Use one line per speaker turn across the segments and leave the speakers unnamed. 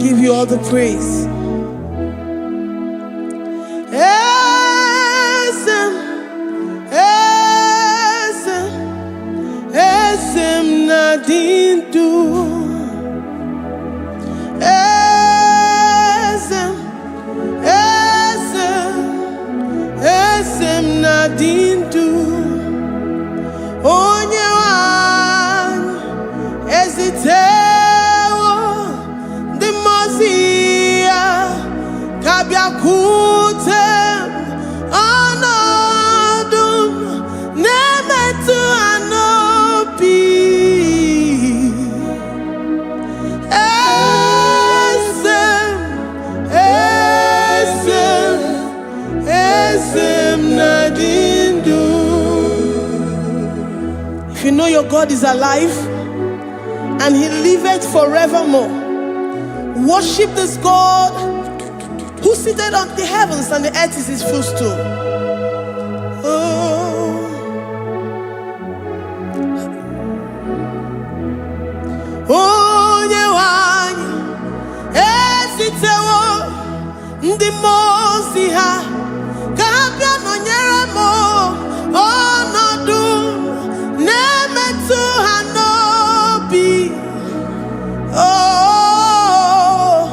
give you all the praise. Esem nadindu. Esem nadindu. Onye wan ezitewo di mozia kabia kutem anodum nemetu anopi. Esem nadindu. If you know your God is alive and he liveth forevermore, worship this God who seated on the heavens and the earth is his footstool. Oh. Onye wanyi esitewo ndi mozi ha kabia nonyere mo onodu nemetu hanobi. Oh,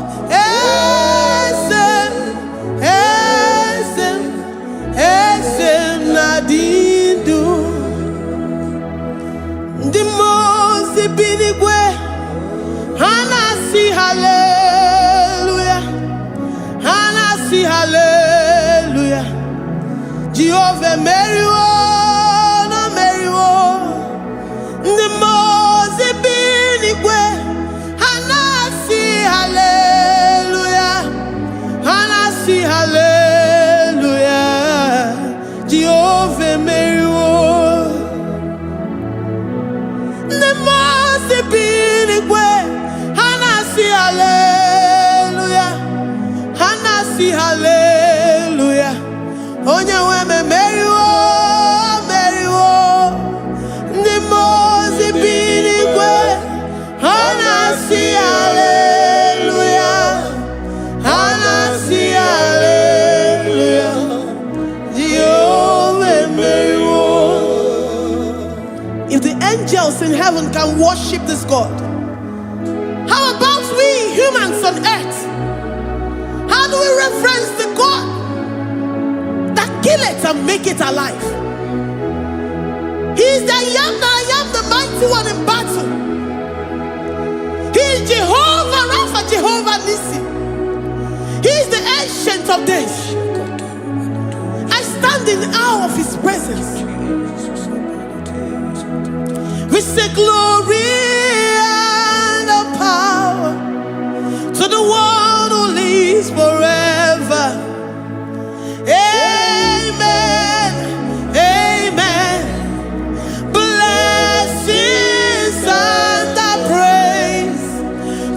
esem nadindu. Ndi mozi binigwe hanasi hallelujah, hanasi hallelujah. Jehovah Meriwo, no Meriwo. Ndi mozi binigwe hanasi hallelujah, hanasi hallelujah. Jehovah Meriwo. Ndi mozi binigwe hanasi hallelujah, hanasi hallelujah. Onye weme Meriwo, Meriwo. Ndi mozi binigwe hanasi hallelujah, hanasi hallelujah. Jehovah Meriwo. If the angels in heaven can worship this God, how about we humans on earth? How do we reference the God that kill it and make it alive? He is the I am that I am, the mighty one in battle. He is Jehovah Rapha, Jehovah Nissi. He is the ancient of days. I stand in awe of his presence. We say glory and power to the one who lives forever. Amen, amen. Blessings and praise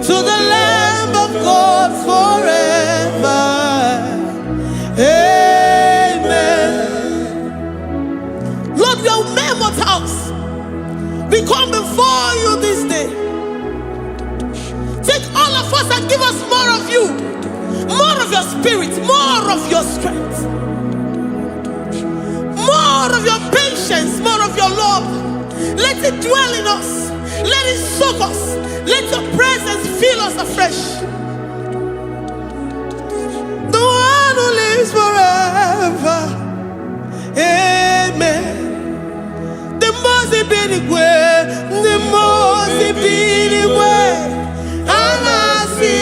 to the Lamb of God forever. Amen. Lord, we are mammoth house. We come before you this day. Take all of us and give us more of you, more of your spirit, more of your strength, more of your patience, more of your love. Let it dwell in us. Let it soak us. Let your presence fill us afresh. The one who lives forever. Amen. The most binigwe, the most binigwe. Hanasi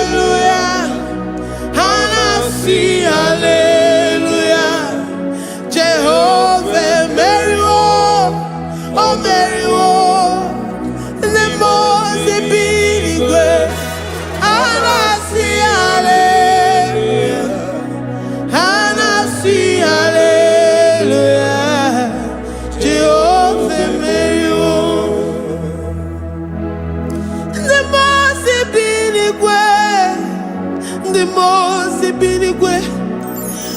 hallelujah, hanasi hallelujah. Jehovah Meriwo, oh Meriwo. The most binigwe. Hanasi hallelujah, hanasi hallelujah. Jehovah Meriwo. The most binigwe,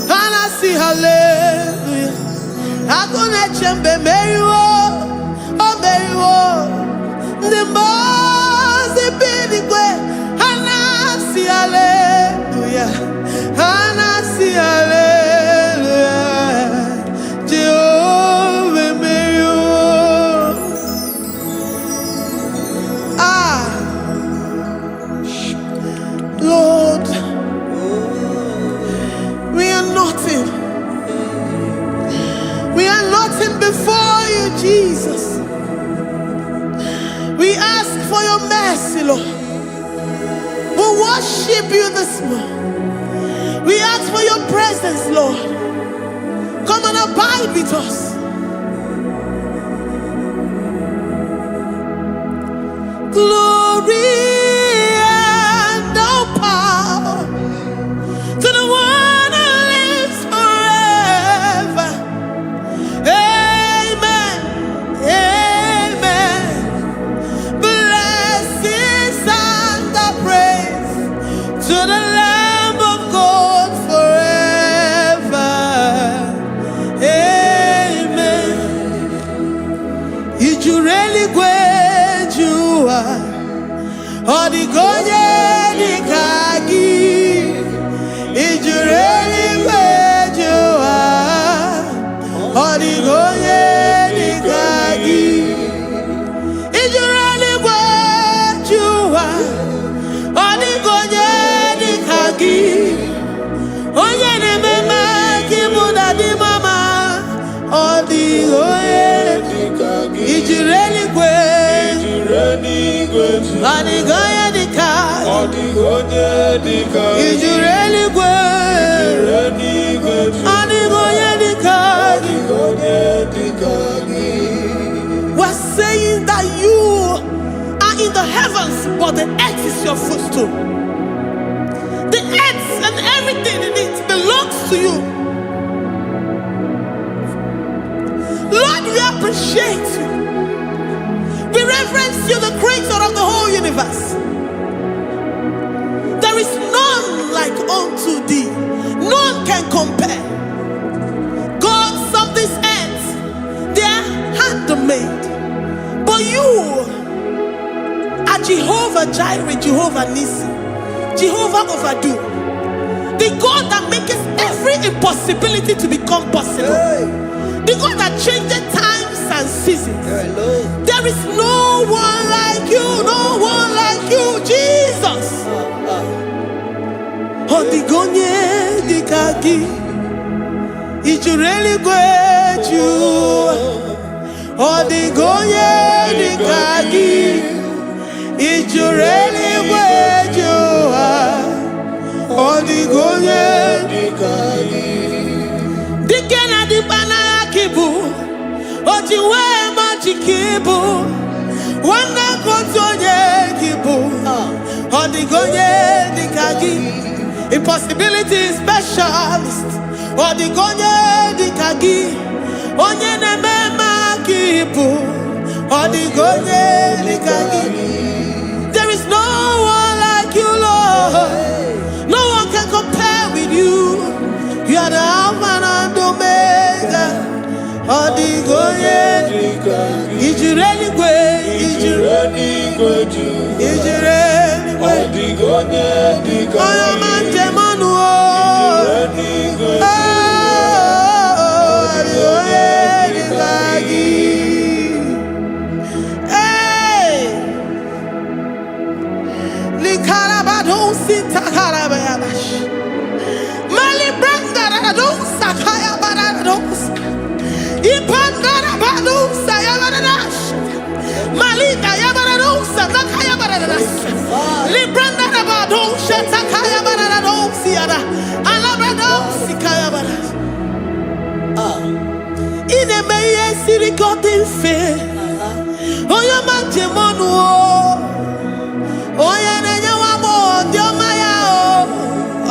hanasi hallelujah. Agone chembe Meriwo, oh Meriwo. The most binigwe, ask for your mercy, Lord. We worship you this morning. We ask for your presence, Lord. Come and abide with us. Glory and all power to the one who lives forever. Amen. Amen. Blessings and the praise to the Lamb of God forever. Amen. You really great you are. Odigonye dikagi. You really great you are. Odigonye dikagi. You really great you are. Odigonye dikagi. Onye ne mema kimuda di mama. Odigonye dikagi. You really great. Odigonye dikagi. Odigonye dikagi. You really great. Odigonye dikagi. We're saying that you are in the heavens, but the earth is your footstool. The earth and everything in it belongs to you. Lord, we appreciate you. We reverence you, the creator of the whole universe. There is none like unto thee. None can compare. Gods of this earth, they are handmade. But you are Jehovah Jireh, Jehovah Nissi, Jehovah Overdo. The God that makes every impossibility to become possible. The God that changes times and seasons. There is no one like you, no one like you, Jesus. Odigonye dikagi. You really great you. Odigonye dikagi. You really great you. Odigonye dikagi. Dikena dibana kibu. Ojiwe majikibu. Wana kotonye kibu. Odigonye dikagi. Impossibility specialist. Odigonye dikagi. Onye nemema kibu. Odigonye dikagi. There is no one like you, Lord. No one can compare with you. You are the Alpha and Omega. Odigonye dikagi. Is you really great? Is you really great? Is you really great? Odigonye dikagi. Oh, man, Jemanu.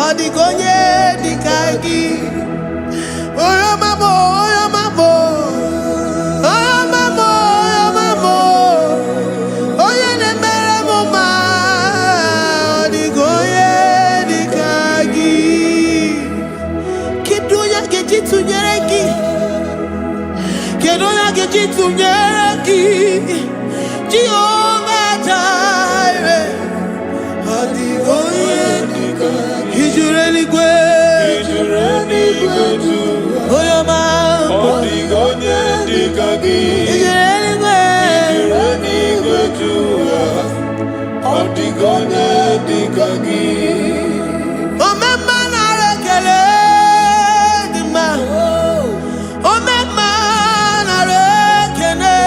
Odigonye dikagi. Oyo mamo, oyo mamo. Oyo mamo, oyo mamo. Oyo nemere mama. Odigonye dikagi. Kidunya gejitu nyereki. Kidunya gejitu nyereki. Jehovah Jireh. Odigonye dikagi. Is you really great? Is you really great? Oh, your man. Odigonye dikagi. Is you really great? Is you really great? Odigonye dikagi. Oh, my man, I rekele di ma. Oh, my man, I rekele.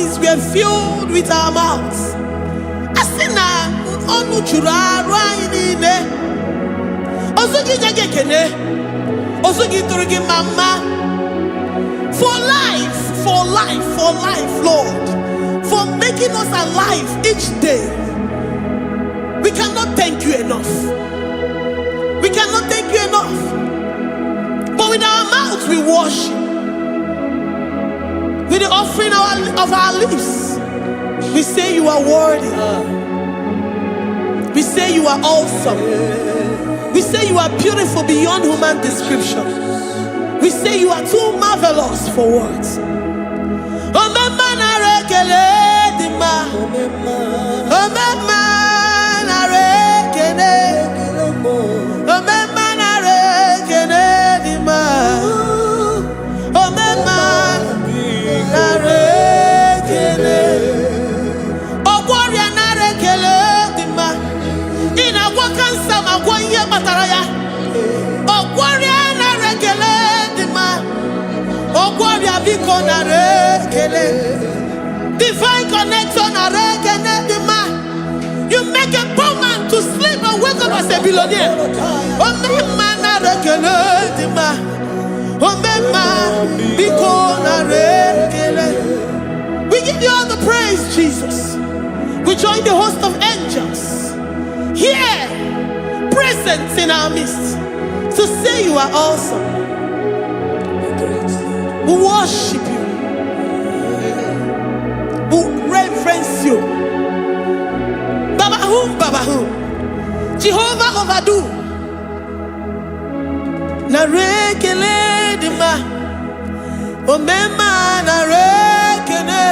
bodies were filled with our mouths. Asina onu churaru ayine. Osugi jagekene. Osugi turugi mama. For life, Lord. For making us alive each day. We cannot thank you enough. We cannot thank you enough. But with our mouths we worship. With the offering of our lips, we say you are worthy. We say you are awesome. We say you are beautiful beyond human description. We say you are too marvelous for words. Divine connection. You make a poor man to sleep and wake up as a billionaire. We give you all the praise, Jesus. We join the host of angels here, present in our midst, to say you are awesome. We worship you. We reverence you. Babahum. Jehovah overdo. Narekele dima. Omema narekene.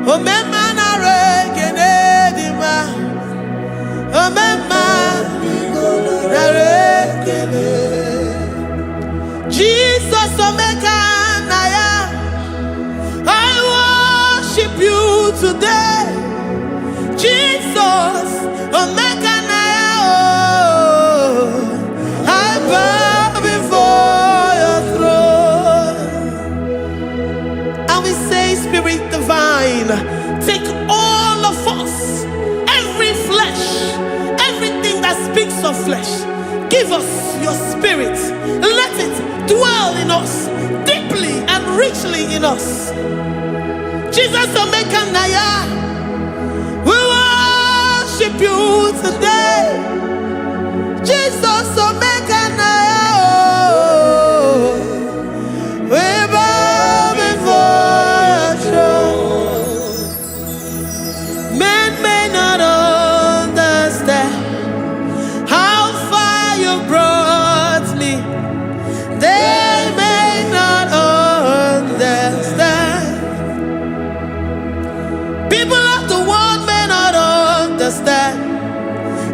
Omema narekene dima. Omema narekene. Jesus Omega Naya, I worship you today. Jesus Omega Naya, oh, I bow before your throne. And we say, Spirit Divine, take all of us, every flesh, everything that speaks of flesh. Give us your spirit. Let it dwell in us, deeply and richly in us. Jesus Omega Naya, we worship you today. Jesus Omega Naya, oh, we bow before your throne. Men may not understand how far you brought me. They may not understand. People of the world may not understand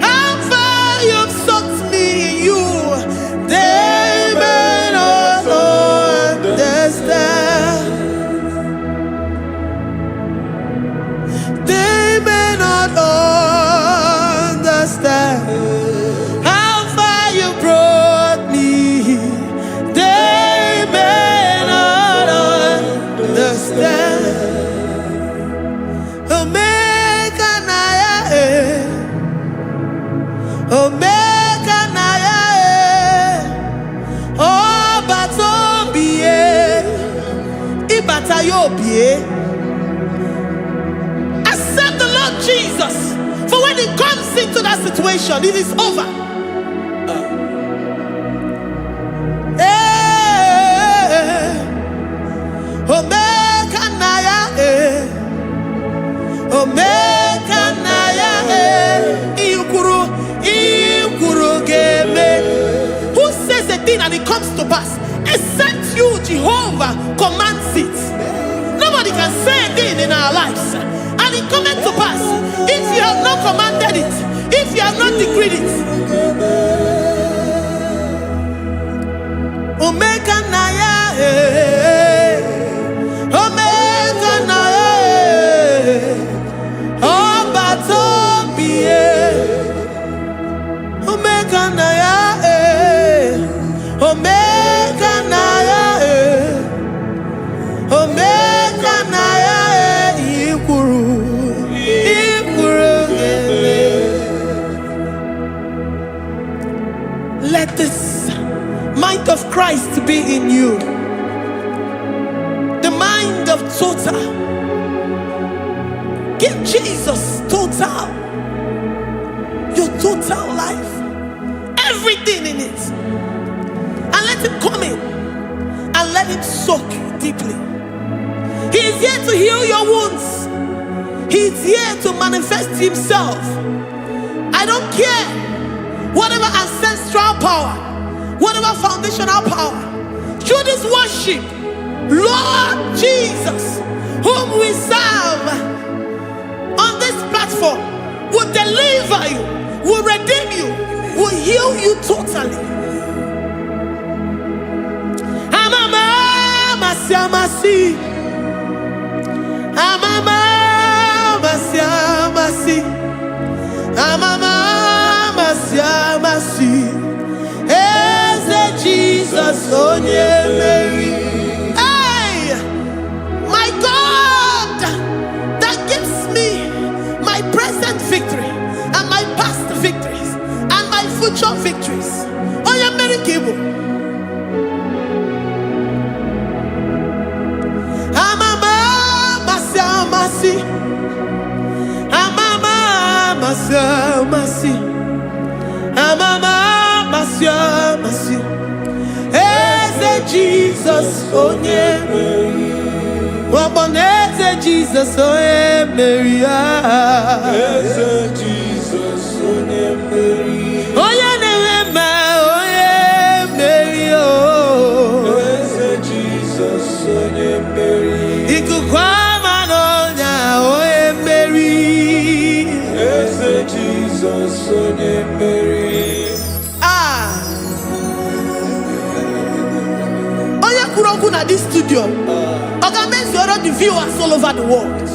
how far you've sucked me in you. They may not understand. They may not understand how far you brought me. They may not understand. Omega Naya, Omega Naya, oh Batobie, Ibatayobie. Accept the Lord Jesus, for when He comes into that situation, it is over. Omega Naya, Omega Naya, Ikuru Game. Who says a thing and it comes to pass? Except you, Jehovah, commands it. Nobody can say a thing in our lives and it comes to pass if you have not commanded it, if you have not decreed it. Omega Naya, Omega Naya, oh Batobie, Omega Naya, Omega Naya, Omega Naya. Christ be in you. The mind of total. Give Jesus total. Your total life. Everything in it. And let him come in. And let him soak deeply. He is here to heal your wounds. He is here to manifest himself. I don't care. Whatever ancestral power, whatever foundational power, through this worship, Lord Jesus, whom we serve on this platform, will deliver you, will redeem you, will heal you totally. Jesus, oh yeah, Mary. Hey, my God, that gives me my present victory and my past victories and my future victories. Oh yeah, Mary Kibu. Amama masi, amama masi, amama masi. Jesus, oh yeah, Mary. Waboneze Jesus, oh yeah, Mary. Jesus, oh yeah, Mary. Oh yeah, Mary. Oh, Jesus, oh yeah, Mary. Ikukwama nonya, oh yeah, Mary. Jesus, oh yeah, Mary. At this studio, organize the viewers all over the world.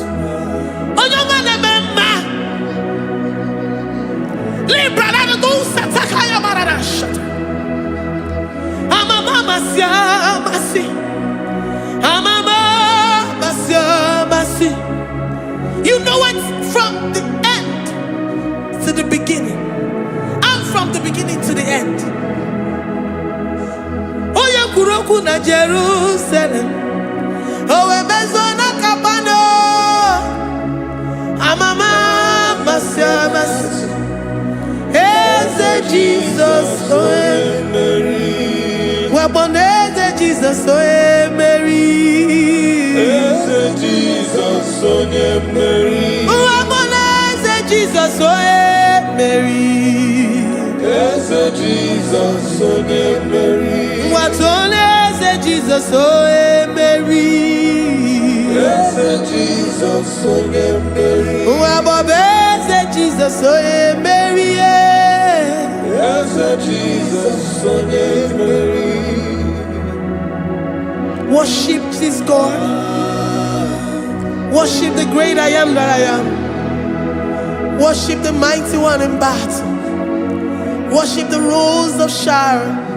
You know it from the end to the beginning, and from the beginning to the end. Kuroku na Jerusalem, oh ebezona kapano, amama masiamas, eze Jesus, oh Mary, waboneze Jesus, oh Mary, eze Jesus, oh Mary, waboneze Jesus, oh Mary, eze Jesus, oh Mary. What on is Jesus, oh Mary? Yes, Jesus, oh Mary. What is Jesus, oh Mary? Yes, Jesus, oh Mary. Worship this God. Worship the great I am that I am. Worship the mighty one in battle. Worship the rose of Sharon.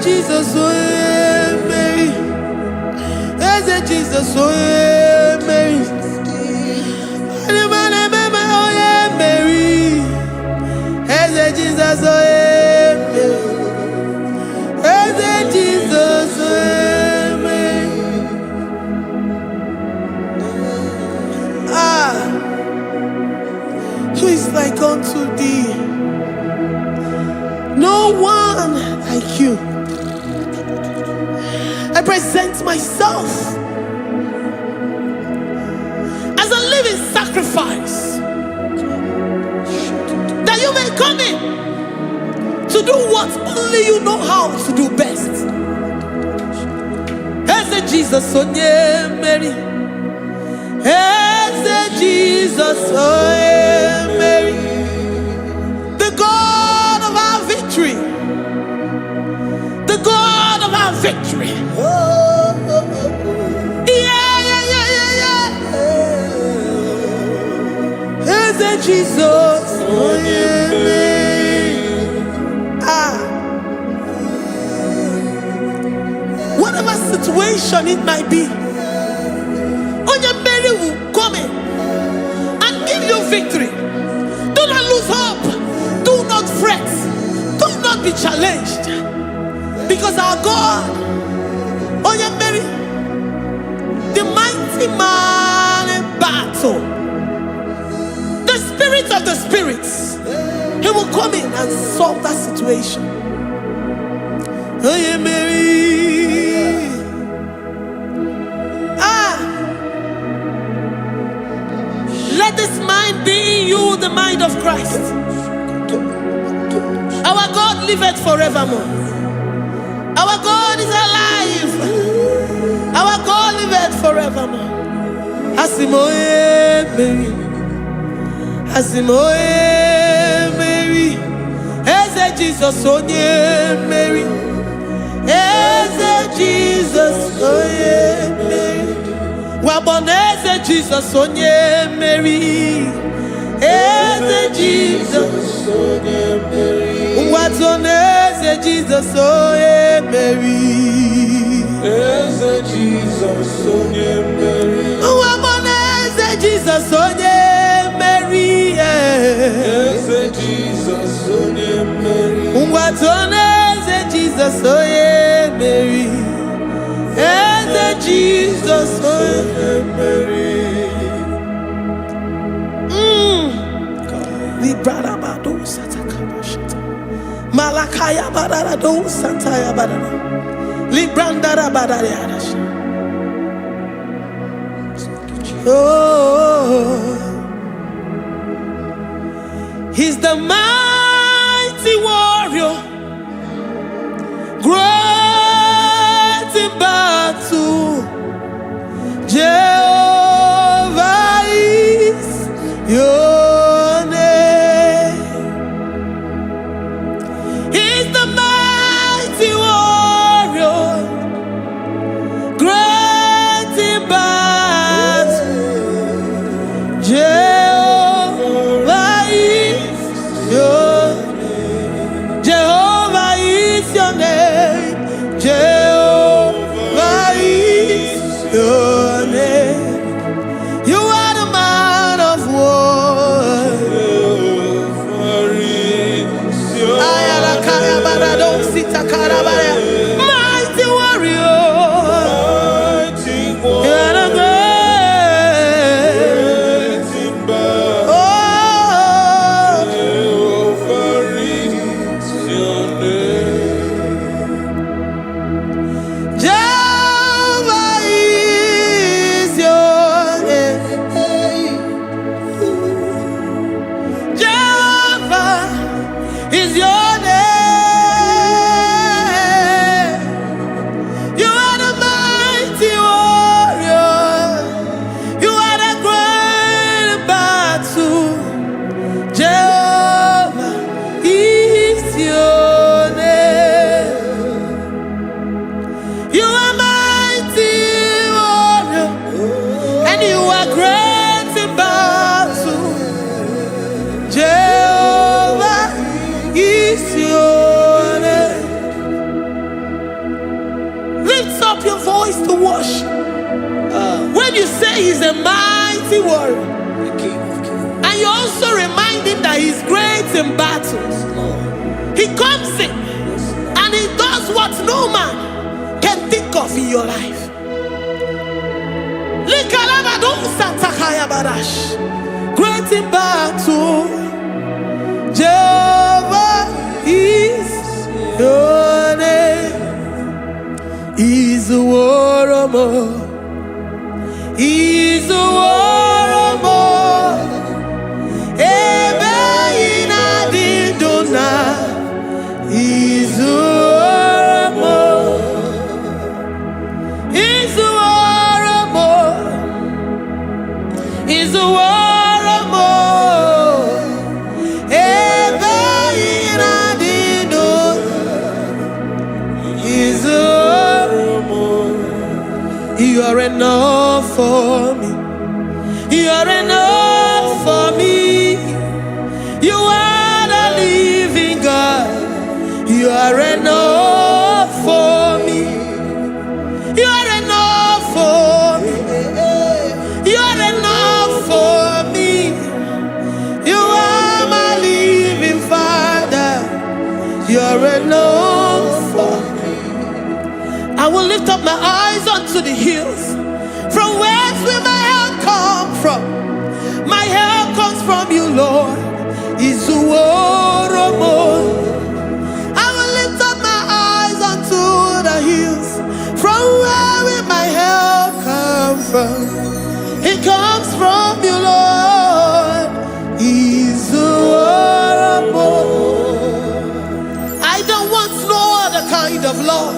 Jesus, oh Mary, Jesus, oh Mary, Mary, Jesus, oh Jesus, who is like unto thee? No one like you. I present myself as a living sacrifice, that you may come in to do what only you know how to do best. Eze Jesus, oh yeah, Mary. Eze Jesus, oh yeah, Mary. The God of our victory. The God of our victory. Eze Jesus, oh yeah, Mary. situation it might be, Onyemere will come in and give you victory. Do not lose hope. Do not fret. Do not be challenged. Because our God, Onyemere, the mighty man in battle, the spirit of the spirits, he will come in and solve that situation. Onyemere. Let this mind be in you, the mind of Christ. Our God liveth forevermore. Our God is alive. Our God liveth forevermore. Asimoye Mary. Asimoye Mary. Eze Jesus onye Mary. Eze Jesus onye Mary. Waboneze Jesus onye Mary. Eze Jesus onye Mary. Watoneze Jesus onye Mary. Eze Jesus onye Mary. Waboneze Jesus onye Mary. Eze Jesus onye Mary. Watoneze Jesus onye Mary. Eze Jesus onye Mary. Malakaya badara do santaya badara. Librandara badara yadash. Oh, he's the mighty warrior, great in battle. Jehovah is your name. He's the mighty warrior, great in battle. Jehovah is your name. Jehovah is your name. Jehovah is your name. You are the man of war. Mighty warrior. You are the great. Oh, Jehovah is your name. Jehovah is your name. Jehovah is your name. You are the mighty warrior. You are the great battle. Jehovah is your name. You are mighty warrior, and you are great in battle. Jehovah is your name. Lift up your voice to worship. When you say he's a mighty warrior, and you also remind him that he's great in battles, he comes in and he does what no man can think of in your life. Great in battle, Jehovah is your name. He's a warrior. He's a warrior. Ebe ina didona. He's a warrior. He's a warrior. He's a warrior. Ebe ina didona. He's a warrior. You are enough for me. You are enough for me. You are the living God. You are enough for me. You are enough for me. I will lift up my eyes unto the hills. From whence will my help come from? My help comes from you, Lord. Izuoromo. I will lift up my eyes unto the hills. From where will my help come from? It comes from you, Lord. Izuoromo. I don't want no other kind of love,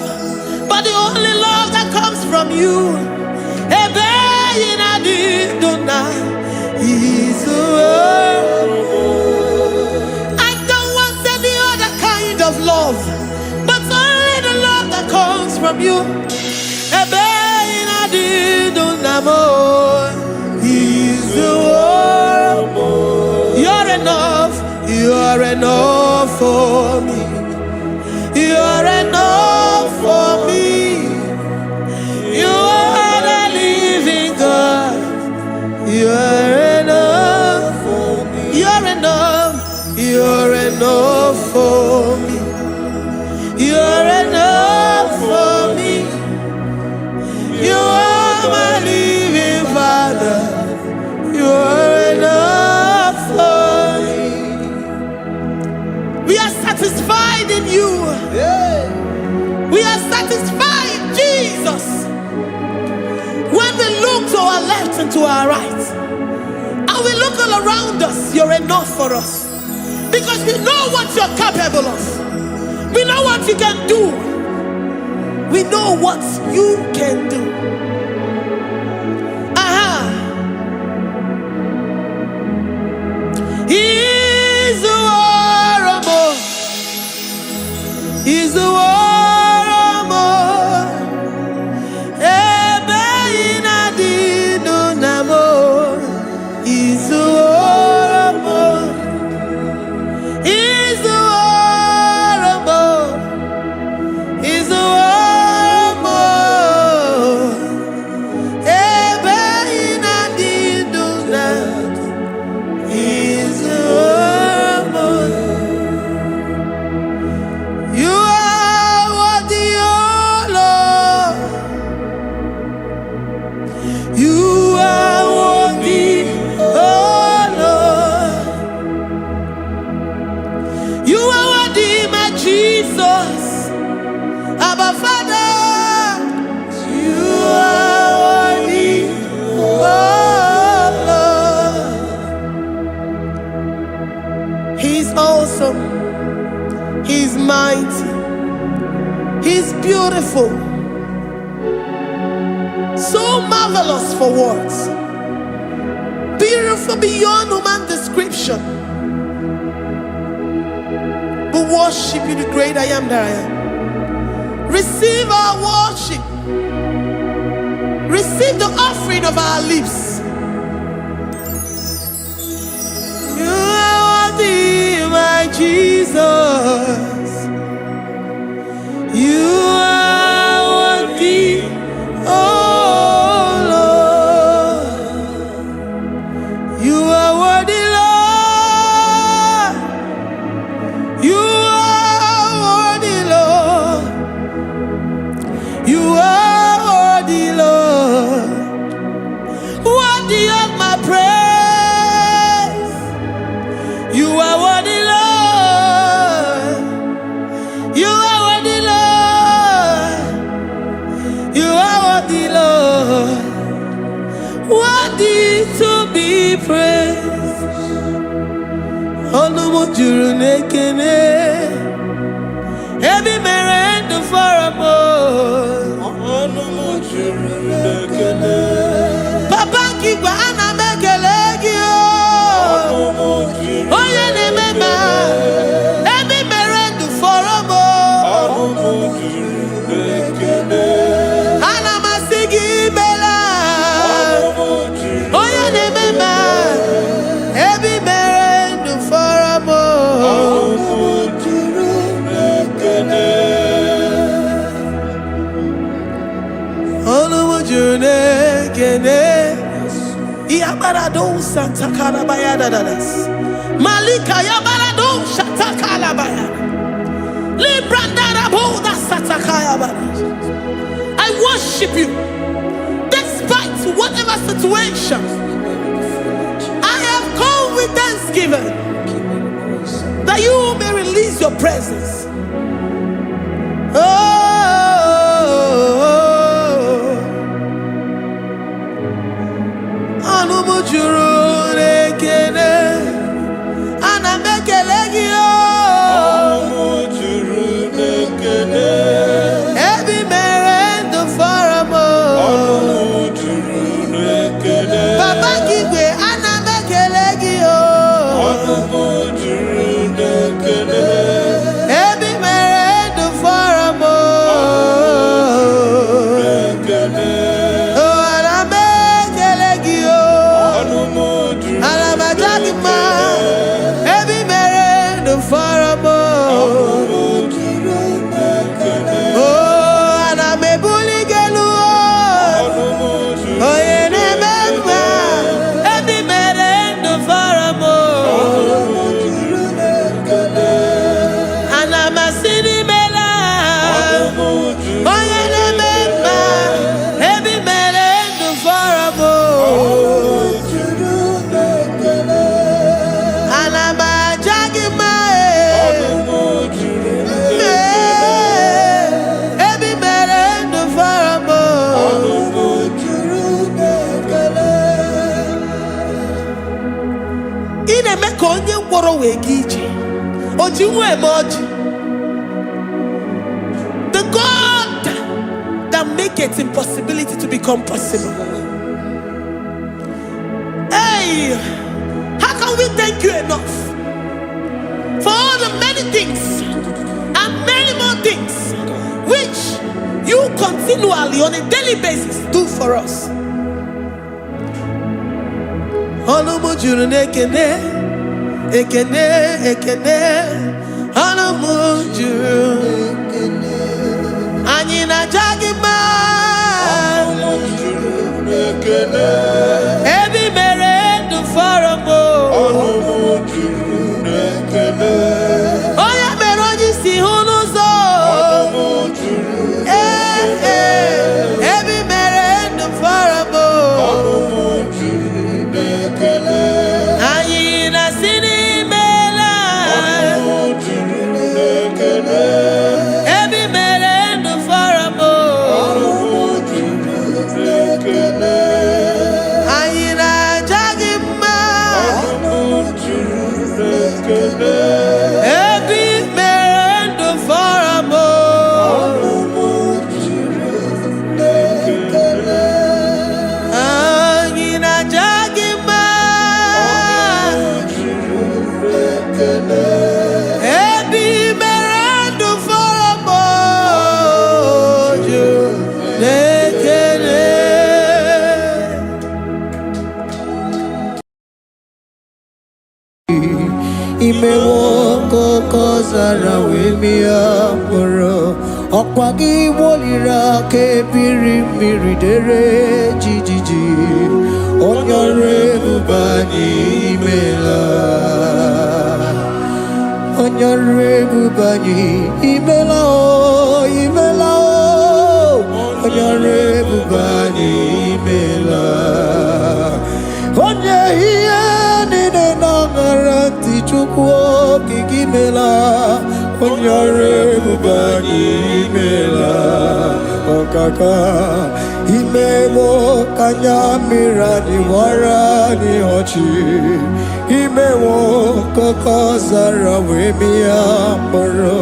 but the only love that comes from you. I don't want any other kind of love, but only the love that comes from you. You're enough. You're enough for me. You're enough for me. You are the living God. You're enough for me. You're enough. You're enough for me. You're enough for me. You are my living Father. You're enough for me. We are satisfied in you. We are satisfied in Jesus. When we look to our left and to our right, and we look all around us, you're enough for us. Because we know what you're capable of. We know what you can do. We know what you can do. He's the warrior. He's the warrior. He's mighty. He's beautiful. So marvelous for words. Beautiful beyond human description. We worship you, the great I am that I am. Receive our worship. Receive the offering of our lips. You are worthy, my Jesus. You are worthy, oh Lord. You are worthy, Lord. You are worthy, Lord. You are worthy, Lord. Worthy of my praise. You are worthy, Lord. You are worthy, Lord. You are worthy, Lord. Worthy to be praised. Onumujuru nekene. Every merend for a boy. Onumujuru nekene. Papa kigwa ana mekelegio. Onumujuru. Oye ne mema. Every merend for a boy. Onumujuru nekene. Ana masigi bela. Onumujuru. Oye ne mema. Every merend for a boy. Onumujuru nekene. Onumujunekene. Iabarado Santakala Bayadadas. Malika Yabarado Shatakala Bayada. I worship you despite whatever situation. I have come with thanksgiving that you may release your presence. The God that makes impossibility to become possible. Hey, how can we thank you enough for all the many things and many more things which you continually on a daily basis do for us? Ekene, ekene, anamujuru, anyina jagima, ebi mere du faramo, oya meroji si hunuzo, ebi mere du faramo, anyina sini.
Imewoko kozara wemia moro Okwagi wolira ke biri miridere jijiji Onyore bubani imela Onyore bubani imela o imela o Onyore bubani imela Onye hiye nine nangaranti chukwo kikimela Onyore bubani imela Okaka Imemo kanyamira ni wara ni hochi Imewo koko zara wemia moro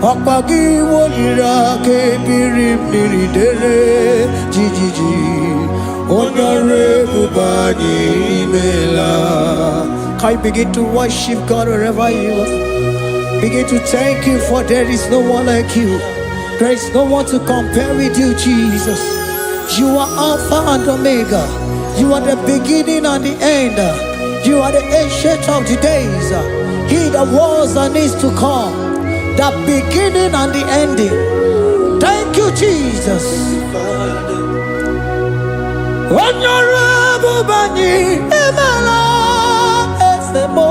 Okpagi wolira ke biri miridere jijiji Onyore bubani imela. Can you begin to worship God wherever you are? Begin to thank Him, for there is no one like you. There is no one to compare with you, Jesus. You are Alpha and Omega. You are the beginning and the end. You are the ancient of the days. He that was and is to come. The beginning and the ending. Thank you, Jesus. Honorable Bani Emala Esemo.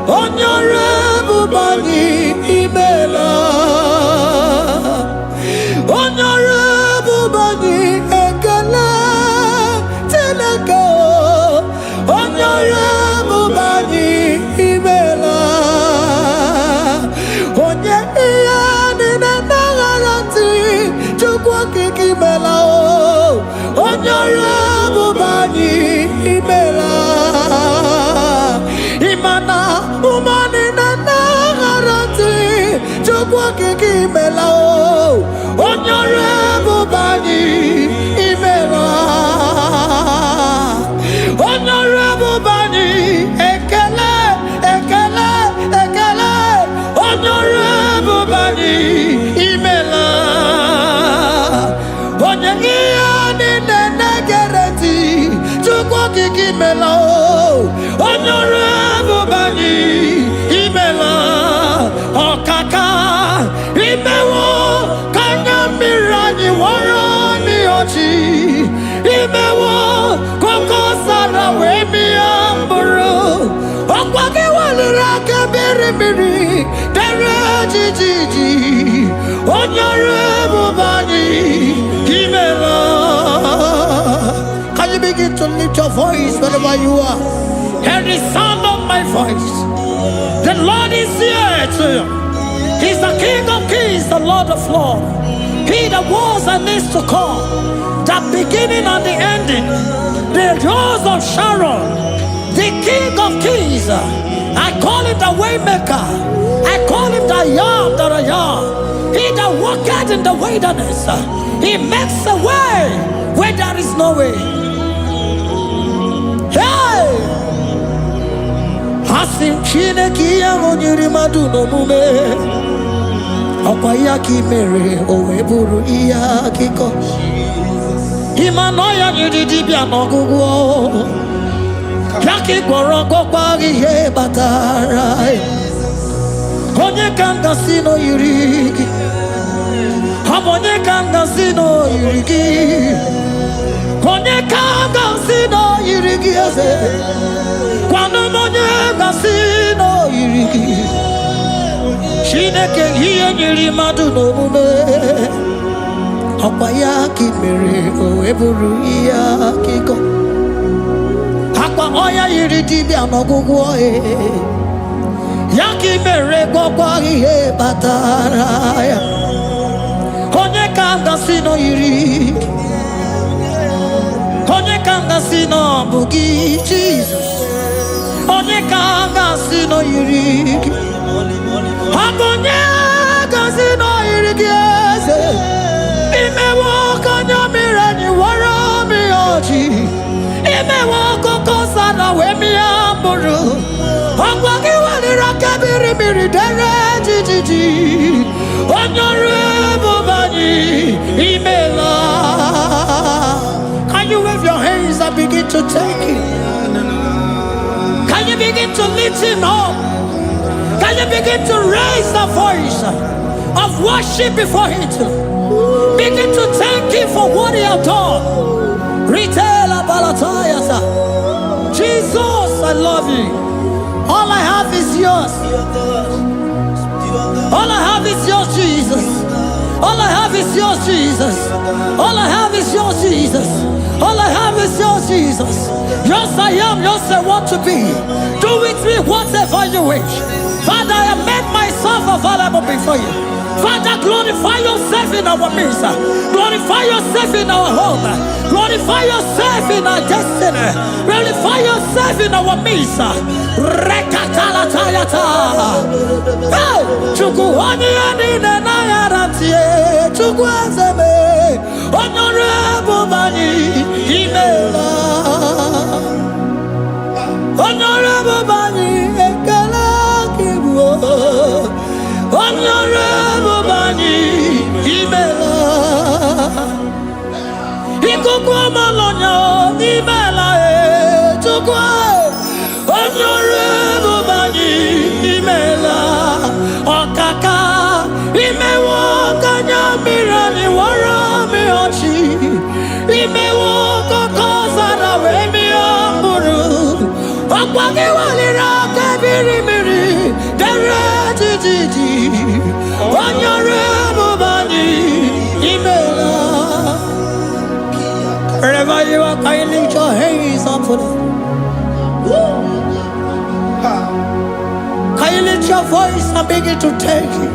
Honorable Bani Emela. chukwa kiki mela o onyore bubani imela onyore bubani ekele ekele ekele onyore bubani imela onyegi ani negereti chukwa kiki mela o onyore bubani imela okaka imewo kanya mirani warani ochi imewo koko sara we mi amburu okwage walira kabiri miri dere jiji onyore bubani imela. Can you begin to lift your voice wherever you are? Hear the sound of my voice. The Lord is here to you. He's the King of Kings, the Lord of Lords. He that was and is to come, the beginning and the ending, the rose of Sharon, the King of Kings. I call him the Waymaker. I call him the Yam that I am. He that walketh in the wilderness, he makes a way where there is no way. Hey! Hasim Chineki Yamonyuri Maduno Mume Okwayaki Mere Oweburu Iyakiko Imanoya Yudibia Nogugo Yaki Goroko Kwagi He Batarai Konye Kanga Sino Yurigi Hamonye Kanga Sino Yurigi Konye Kanga Sino Yurigi Kwano monye kasino irigi Shineke hiye nyiri madu no mume Akwa mere oweburu iya kiko Akwa oya yiri dibia nogugu oe Yaki mere gwagwa ihe batara ya Konye kanga sino irigi Konye kanga sino bugi Jesus Onye kanga sino yirigi Akonye kanga sino yirigi eze Imewo kanya mirani wara mi oji Imewo koko sana we mi amburu Akwagi walira kabiri miri dere jijiji Onyore bubani imela. Can you wave your hands and begin to take it? Can you begin to lift him up? Can you begin to raise the voice of worship before him? Begin to thank him for what he has done. Retailer Balatayasa. Jesus, I love you. All I have is yours. All I have is yours, Jesus. All I have is yours, Jesus. All I have is yours, Jesus. All I have is yours, Jesus. Yours I am, yours I want to be. Do with me whatever you wish. Father, I have made myself available before you. Father, glorify yourself in our midst. Glorify yourself in our home. Glorify yourself in our destiny. Glorify yourself in our midst. Rekatalatayata. Hey! Chukwani anine na yaratie. Chukwazeme. Honorable Bani Imela. Honorable Bani Ekala Kibu. Honorable Bani Imela. Ikukwa Malonya Imela Chukwa. Honorable Bani Imela. Okaka Imewo Kanya Mirani Wara Miyochi Imewo Koko Sara Wemi Amburu Okwage Walira Kabiri Miri Dere Jiji Onyore Bubani Imela. Wherever you are, can you lift your hands up for them? Can you lift your voice and begin to take it?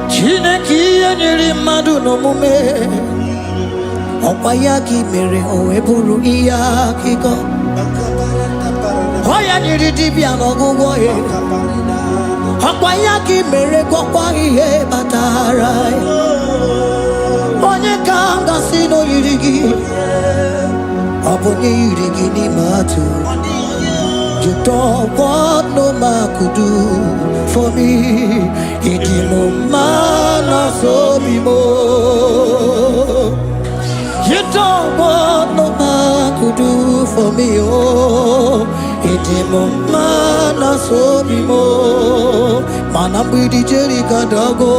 Chineki nyiri madu no mume Opayaki mere o eburu iya kiko. Oya niri dibiano gugo e. Opayaki mere kwa ihe batarai. Onye kanga sino yirigi. Abonye yirigi ni matu. You don't want no man could do for me. It is no man so be more. You don't want no man could do for me. Oh, it is no man so be more. Manambi di Jericho dago,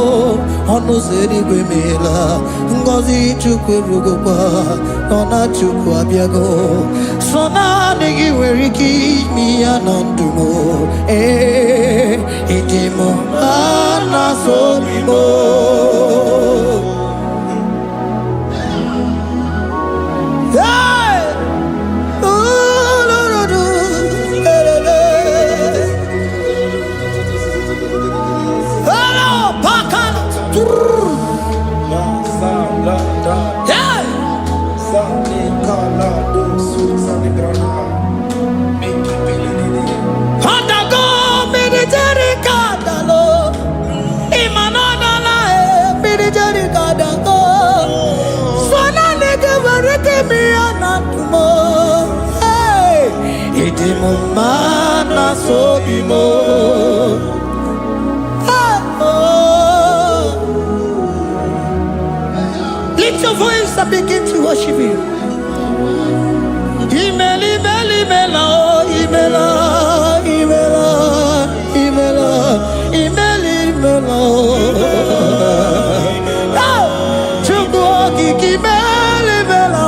ono zeri gwemela, ngozi chukwe rugopa, nona chukwa biago. Sona negi weriki mi anandumo, itimo anasobimo. Mana so bimo. Lift your voice and begin to worship Him. Imela, imela, imela, imela, imela, imela, imela. Chukwuoki kimela, imela.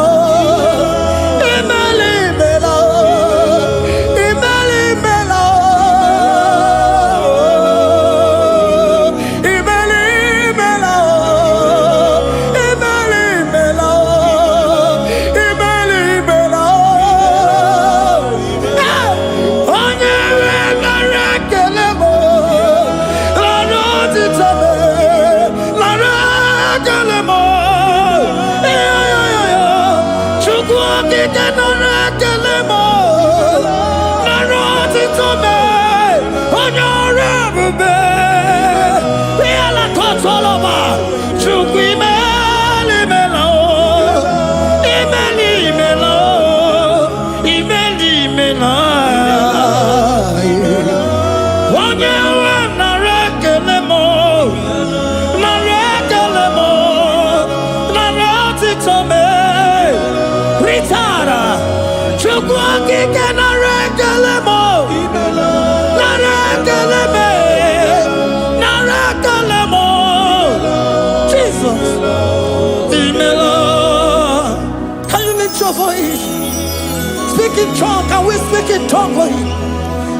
Speak in tongue. Can we speak in tongue for Him?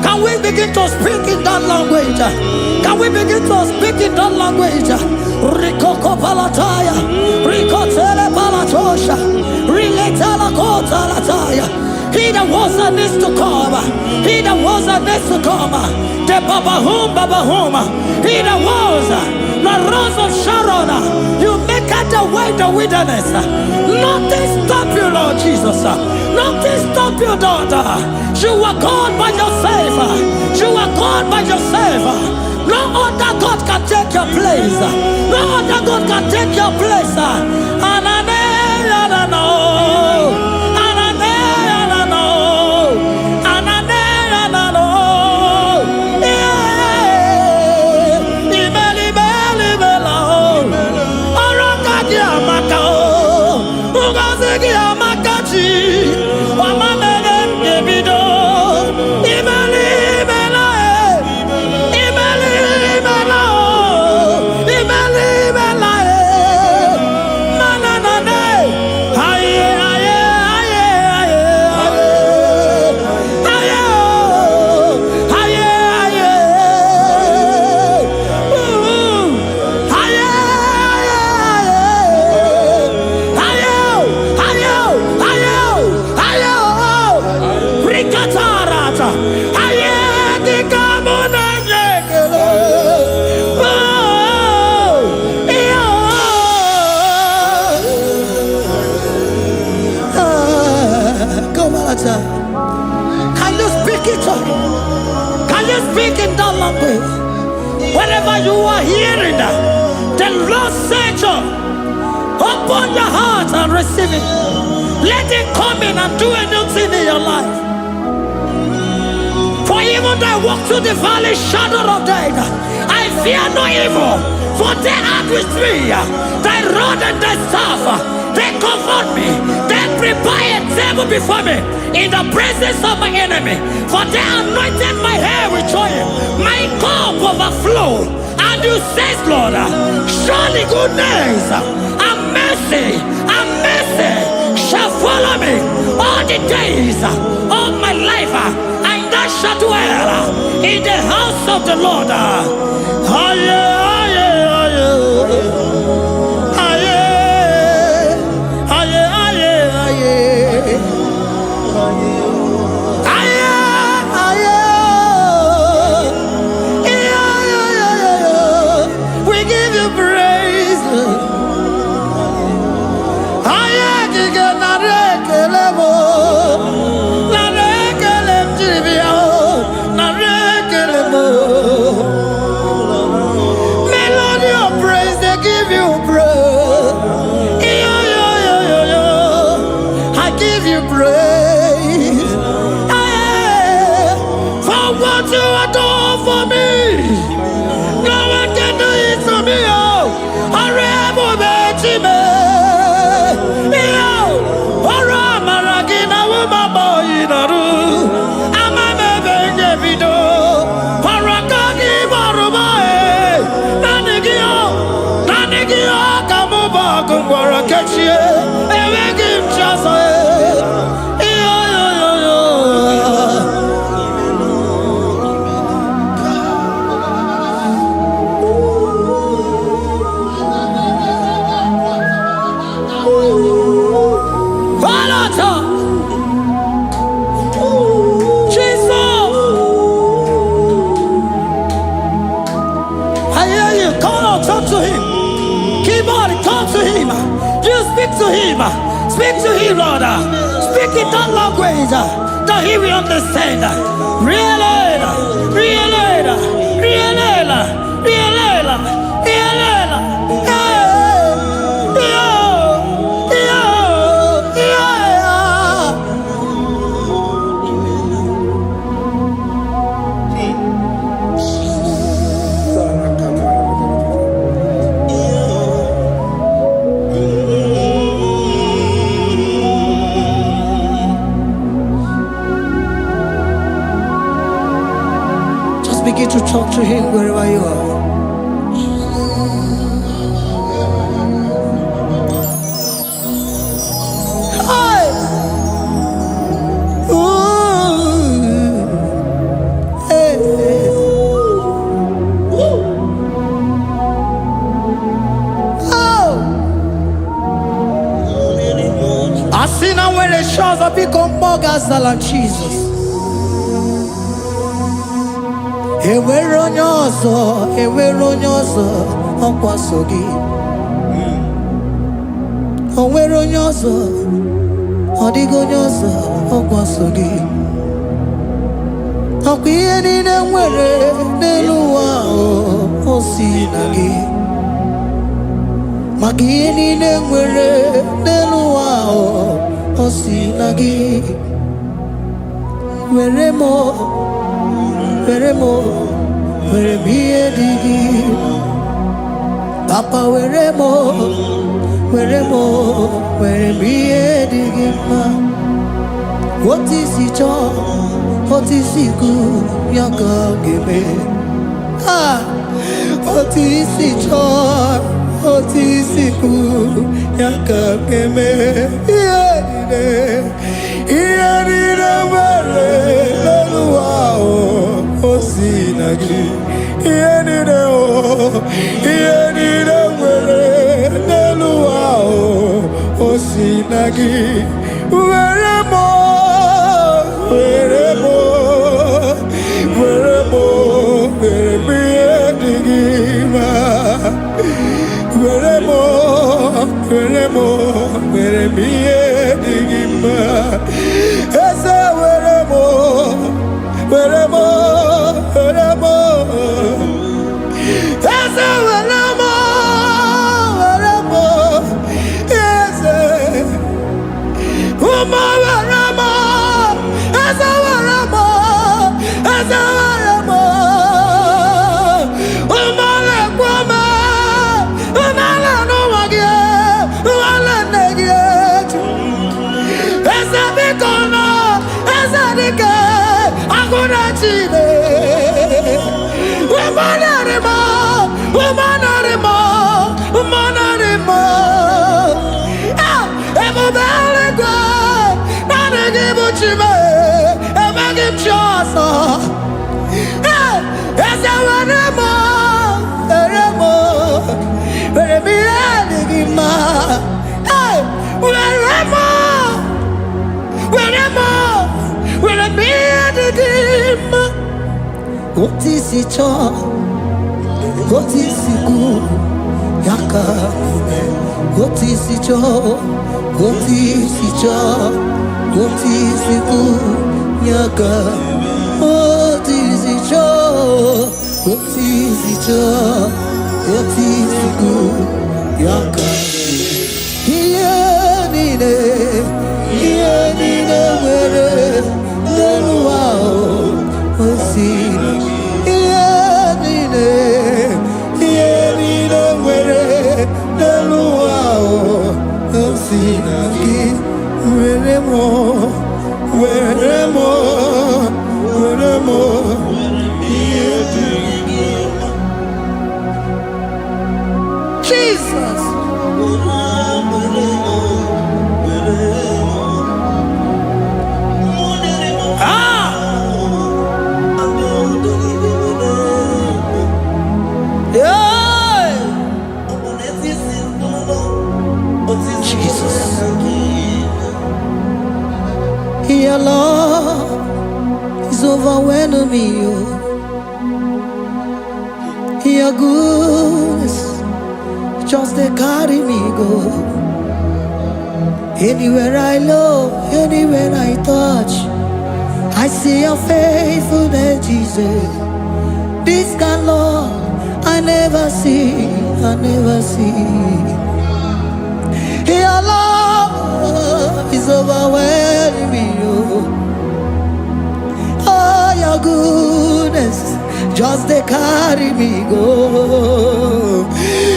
Can we begin to speak in that language? Can we begin to speak in that language? Rikoko palataya, rikotele palatosha, riletala kota lataya. He that was and is to come. He that was and is to come. The Babahum, Babahum. He that was the rose of Sharon. You make out the way the wilderness. Nothing stop you, Lord Jesus. Nothing stop you, daughter. You are God by yourself. You are God by yourself. No other God can take your place. No other God can take your place. The Lord said, open your heart and receive it. Let it come in and do a new thing in your life. For even though I walk through the valley shadow of death, I fear no evil. For they are with me. Thy rod and thy staff, they comfort me. They prepare a table before me in the presence of my enemy. For they anointed my hair with oil. My cup overflow. And you say, Lord, surely goodness and mercy shall follow me all the days of my life. And I shall dwell in the house of the Lord. We give you praise. Melody of praise, they give you praise. I give you praise. For what you have done for me, no one can do it for me. Speak to him, Lord. Speak in that language that he will understand. Begin to talk to him wherever you are. Hey! Ooh! Hey! Oh! I see now where the shores have become more gas than Jesus. Ewere onye ọzọ ọkwaso gị. O nwere onye ọzọ, ọ dịghị onye ọzọ ọkwaso gị. Ọkwa ihe niile nwere n'elu ụwa o si na gị. Maka ihe niile nwere n'elu ụwa o si na gị. Were m ihe dị gị. Papa were m ihe dị gị mma. Otu isi chọọ, otu isi kwu ya ka ọ ga-eme. Otu isi chọọ, otu isi kwu ya ka ọ ga-eme. Ihe niile nwere n'elu ụwa o si na gị. Ihe niile nwere n'elu ụwa o si na gị. Were m ihe dị gị mma. Were m ihe dị gị mma. Eze were m Eze were m What is it all? What is it good? Yaka, what is it all? What is it all? What is it good? Yaka, what is it all? What is it all? What is it good? Yaka, where no wow, what's it?
Jesus.
Your love is overwhelming me. Your goodness just they carry me go. Anywhere I look, anywhere I touch, I see your faithfulness, Jesus. This kind of love I never see, I never see. Your love is overwhelming me. Oh, your goodness just they carry me go.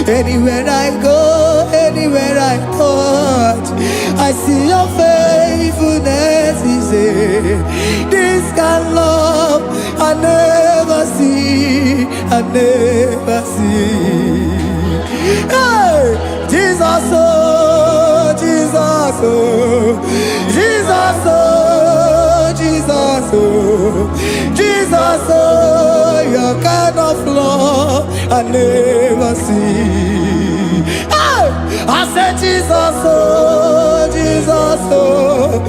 Anywhere I go, anywhere I touch, I see your faithfulness. This kind of love I never see, I never see. Hey, Jesus, oh, Jesus, oh, Jesus, oh, Jesus, oh, Jesus, oh, your kind of love I never see. Hey, I said Jesus, oh, Jesus, oh,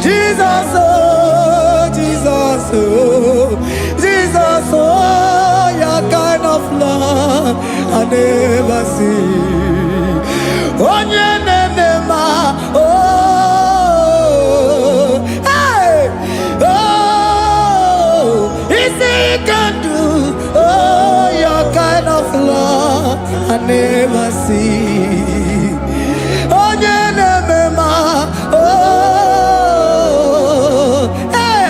Jesus, oh, Jesus, oh, Jesus, oh, your kind of love I never see. Hey, oh, easy can do. Oh, your kind of love I never see. Oh, hey,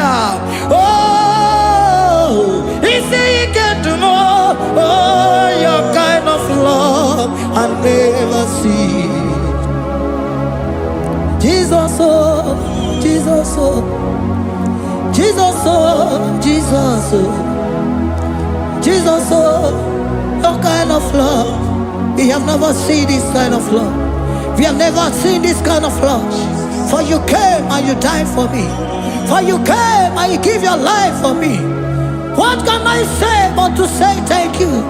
oh, easy can do more. Oh, your kind of love I never see. Jesus, oh, Jesus, oh, Jesus, oh, Jesus, oh, Jesus, oh, your kind of love. We have never seen this kind of love. We have never seen this kind of love. For you came and you died for me. For you came and you give your life for me. What can I say but to say thank you?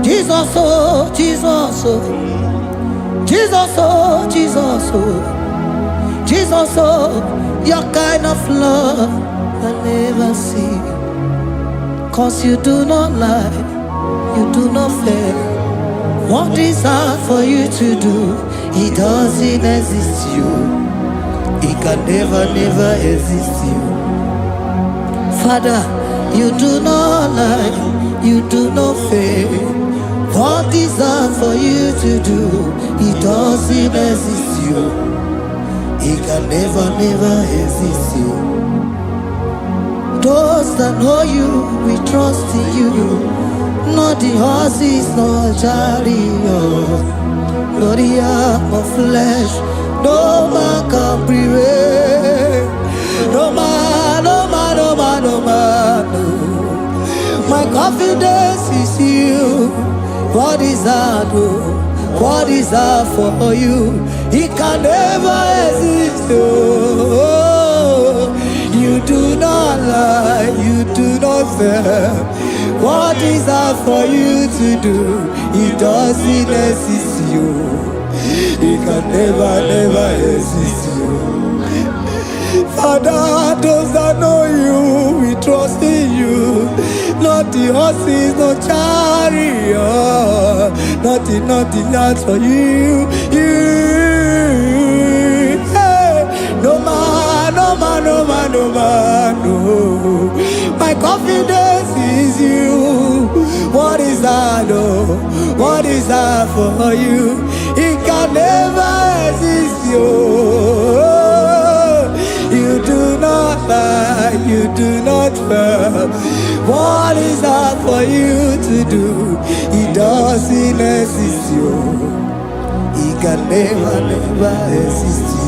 Jesus, oh, Jesus, oh, Jesus, oh, Jesus, oh, Jesus, oh, your kind of love I never see. 'Cause you do not lie, you do not fail. What is hard for you to do, it doesn't exist you. It can never, never exist you. Father, you do not lie, you do not fail. What is hard for you to do, it doesn't exist you. It can never, never exist you. Those that know you, we trust in you. Not the horses, not chariot, not the arm of flesh. No man can prevail. No man, no man, no man, no man. No. My confidence is you. What is hard? What is hard for you? It can never exist. Oh, you do not lie, you do not fail. What is hard for you to do? It doesn't exist you. It can never, never exist you. Father, those that know you, we trust in you. not the horses, no chariot, nothing that's for you. Hey, no man, no. My confidence is you. What is that, oh? What is that for you? It can never exist, you. You do not lie, you do not fail. What is that for you to do? It doesn't exist, you. It can never exist, you.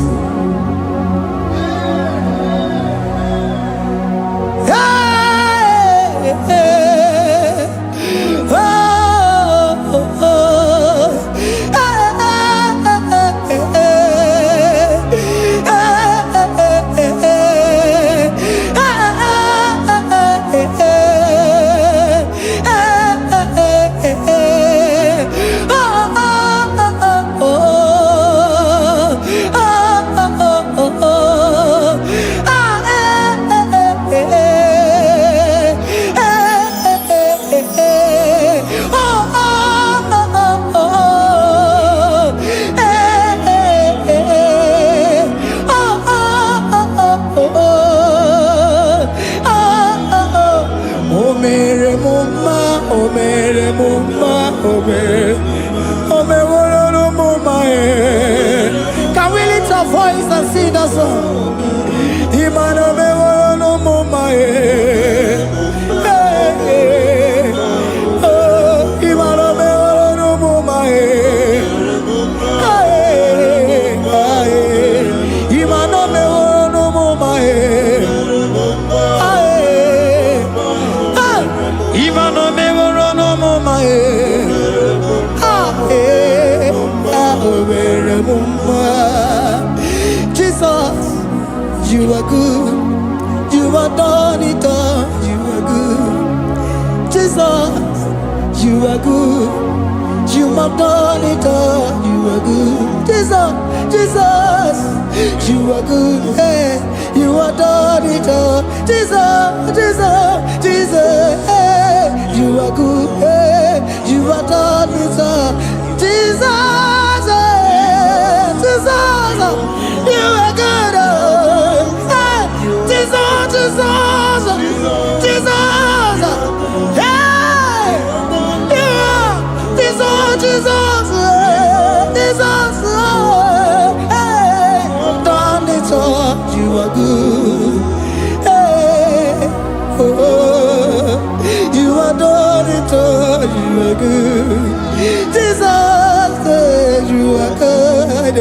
Can we lift our voice and sing that song? Jesus, you are good. You are done it all. You are good. Jesus, you are good. You have done it all. You are good. Jesus, you are good. Hey, you have done it all. Jesus, hey, you are good. Hey, you have done it all. Jesus, you are good. Hey, Jesus, hey, you are Jesus, hey, done it all. You are good. Hey, oh, you are done it all. You are good. Jesus, you are good.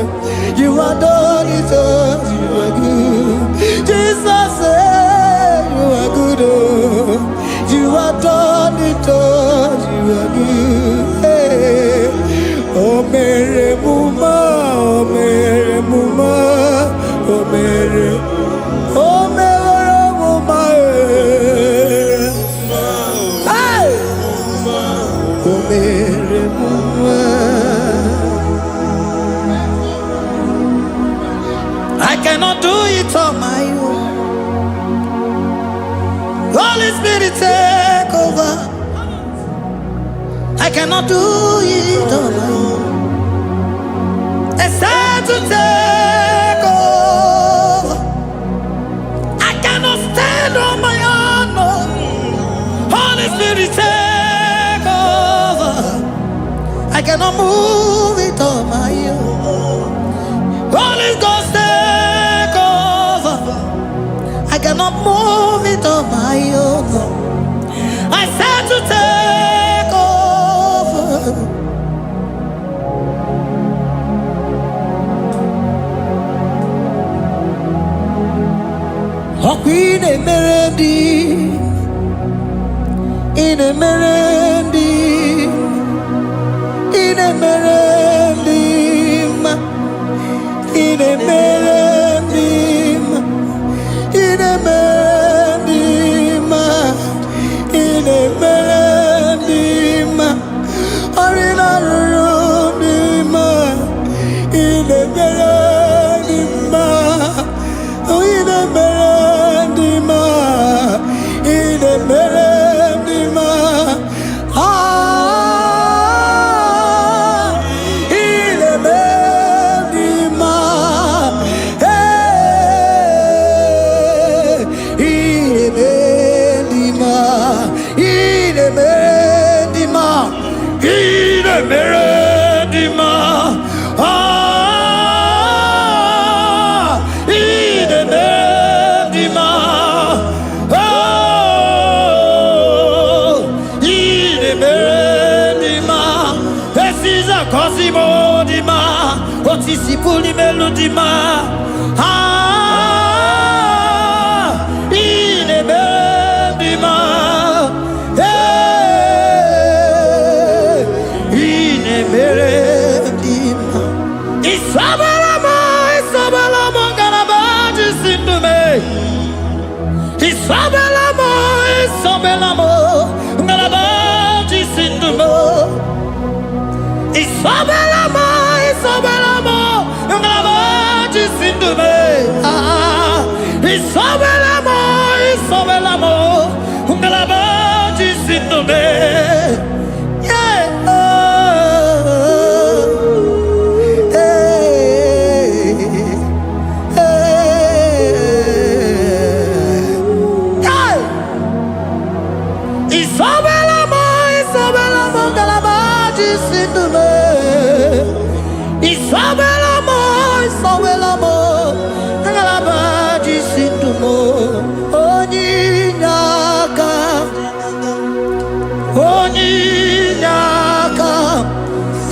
You are done it all. You are good. Jesus, you are good. Oh, you are done it all. You are good. Hey. Oh, Mary Muma, oh, Mary Muma, oh, Mary, oh, Mary Muma, hey, oh, Mary Muma. I cannot do it on my own. Holy Spirit, take over. I cannot do it on my own. It's time to take over. I cannot stand on my own. No. Holy Spirit, take over. I cannot move it on my own. Holy Ghost, take over. I cannot move it on my own. I said to take over. In a merendi, in a merendi, in a merendi, in a merendi, in a merendi, or in a rudima, in a merendi, in a merendi, in a merendi. melodima, otisi puli melodima. Ine melodima, ine melodima. Isabelamo, Isabelamo, galabaji sindume. Isabelamo, Isabelamo, galabaji sindume. Isabelamo, Isabelamo, galabaji sindume. Isabelamo, Isabelamo, galabaji sindume. Isabelamo, Isabelamo, galabaji sindumo. Onyinaka, onyinaka,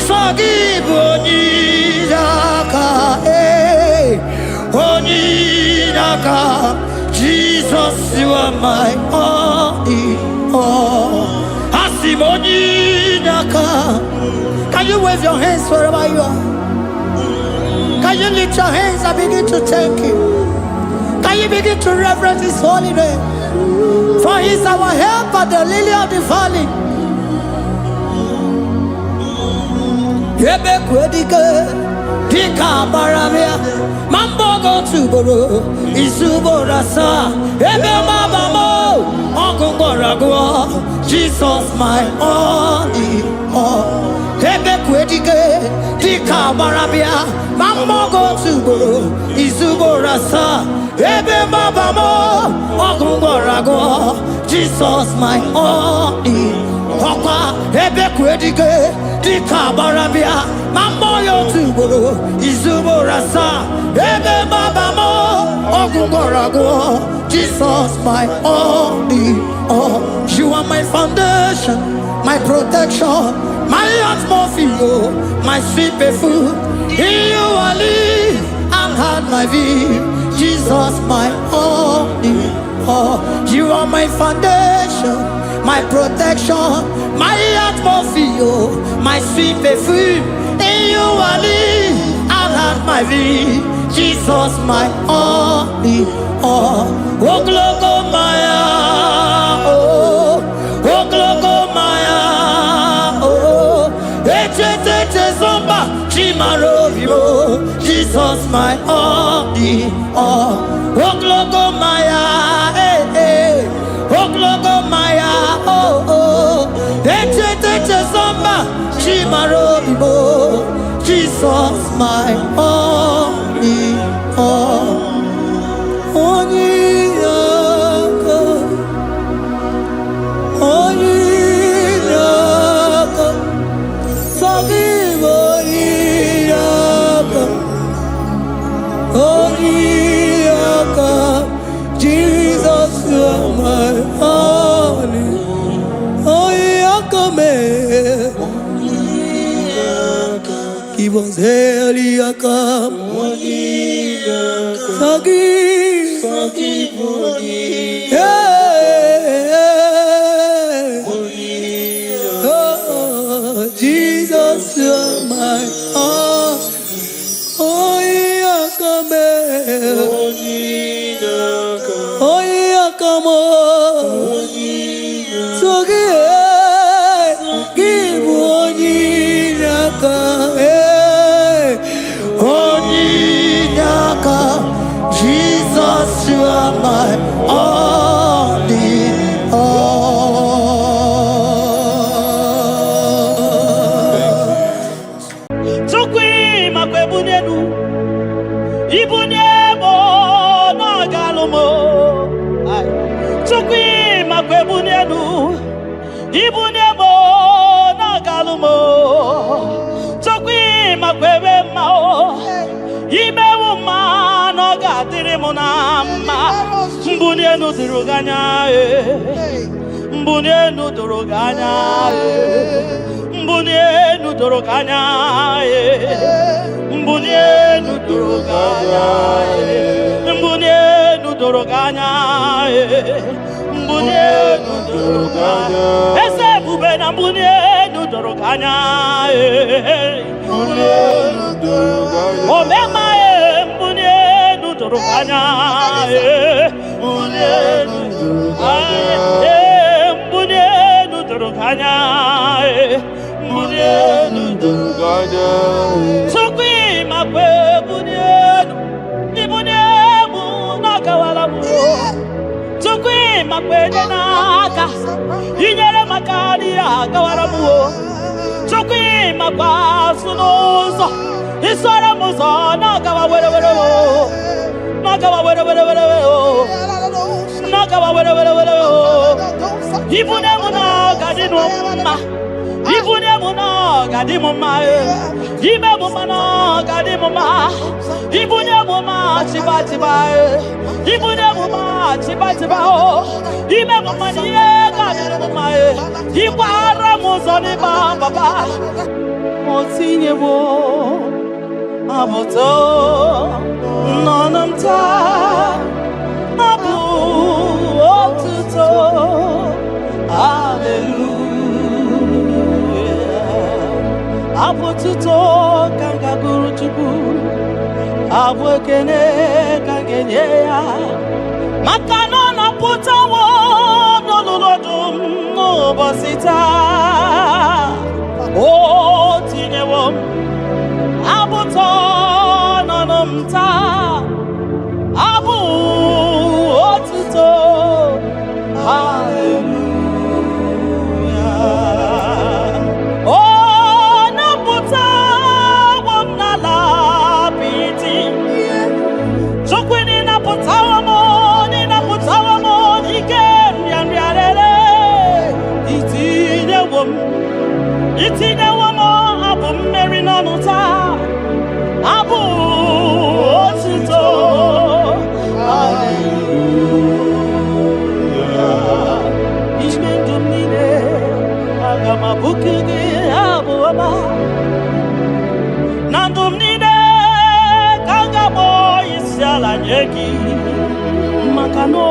forgive onyinaka, onyinaka. Jesus, you are my only all. Asim onyinaka. Can you wave your hands wherever you are? Can you lift your hands and begin to thank Him? Can you begin to reverence His holy name? For He is our help at the lily of the valley. Yebe kwedike, dika baramia, mambo go tuboro, isubora sa, ebe mabamo, ogungorago, Jesus my only all. Ebe kwedike, dika baramia, mambo go tuboro, isubora sa, ebe mabamo, ogungorago, Jesus my only all. Ebe kwedike, dika baramia, mambo yo tuboro, isubora sa, ebe mabamo, ogungorago, Jesus my only all. You are my foundation, my protection, my atmosphere, my sweet perfume. In you I live and had my being. Jesus my only all. You are my foundation, my protection, my atmosphere, my sweet perfume. In you I live and had my being. Jesus my only all. Oh glogo maya, oh glogo maya, oh ete zomba chimaro vivo. Jesus my only all. Oh glogo maya, oh glogo maya, oh ete zomba chimaro vivo. Jesus my only all. Onyinaka, onyinaka, forgive onyinaka, onyinaka. Jesus, you are my only. Onyinaka me, give us Eliaka, forgive onyinaka. Oh, Jesus, you are my all. Onyinaka me, onyinaka mo, give onyinaka, onyinaka. Jesus, you are my only all.
Tukwi makwebunenu, ibunebo na galumo. Tukwi makwebunenu, ibunebo na galumo. Tukwi makwebe mao, imewu ma no gatiri munama. Mbunenu duruganya, mbunenu duruganya, mbunenu duruganya. doroganya, mbunenu doroganya, mbunenu doroganya, ese bubena mbunenu doroganya, mbunenu doroganya, omema mbunenu doroganya, mbunenu doroganya, mbunenu doroganya, mbunenu doroganya. Makwede naka inyere makani agawaramu chokwi makwasunozo isora muzo nagawa were ibune muna gadinu ma ibune muna gadimu ma ibe muna gadimu ma ibune muma chiba ibune muma chiba o ibe muma niye gadimu ma ikwara muzoni baba motinye wo amoto nonamta abu otuto hallelujah apotuto kanga guru chuku abwekene kangenye ya makano na putawo nololodum no bosita o tinewo abuto nonomta abu otuto hallelujah. Itina wamo abu meri nanuta abu otito hallelujah ishmendumine agama bukige abu aba nandumine kangabo isiala nyeki makano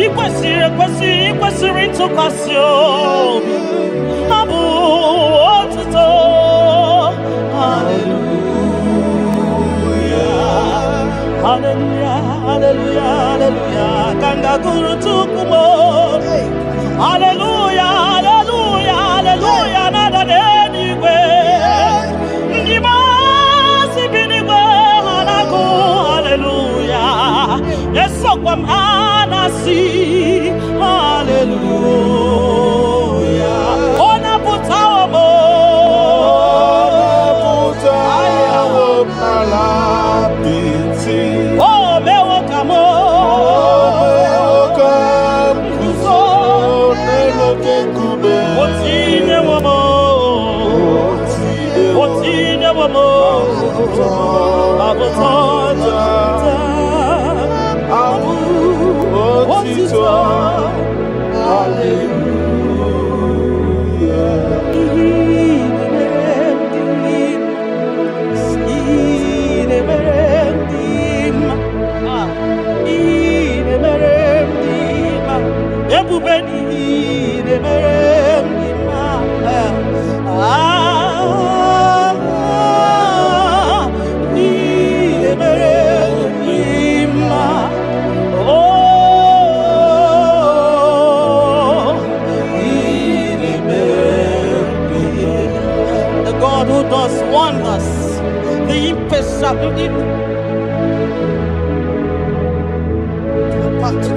ikwesiri ntụkwasị abu otuto hallelujah kanga guru tukumo hallelujah nada denigwe ndima sibinigwe hanaku hallelujah yeso kwam anasi hallelujah ona putawo mo ala biti oh mewo kamo kuzo neloke kube otine womo abutoja abu otito hallelujah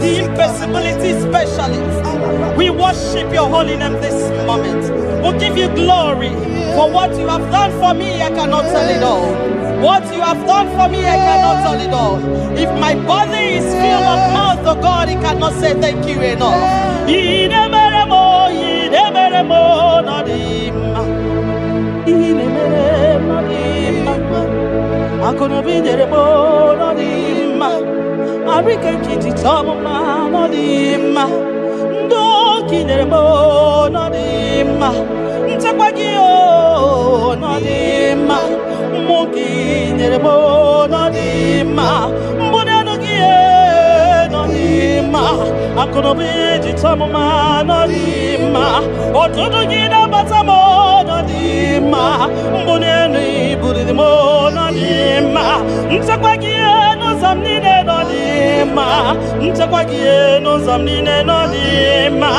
the impossibility specialist. We worship your holy name this moment. We'll give you glory for what you have done for me. I cannot tell it all. What you have done for me, I cannot tell it all. If my body is filled of mouth of God, he cannot say thank you enough. Arika kiti choma no dima ndo kineremo no dima ntakwagio no dima mukine mo nodima mbune nugie nodima akono biji tamuma nodima otudu gida batamo nodima mbune ni budi mo nodima ntakwagie no zamnine nodima ntakwagie no zamnine nodima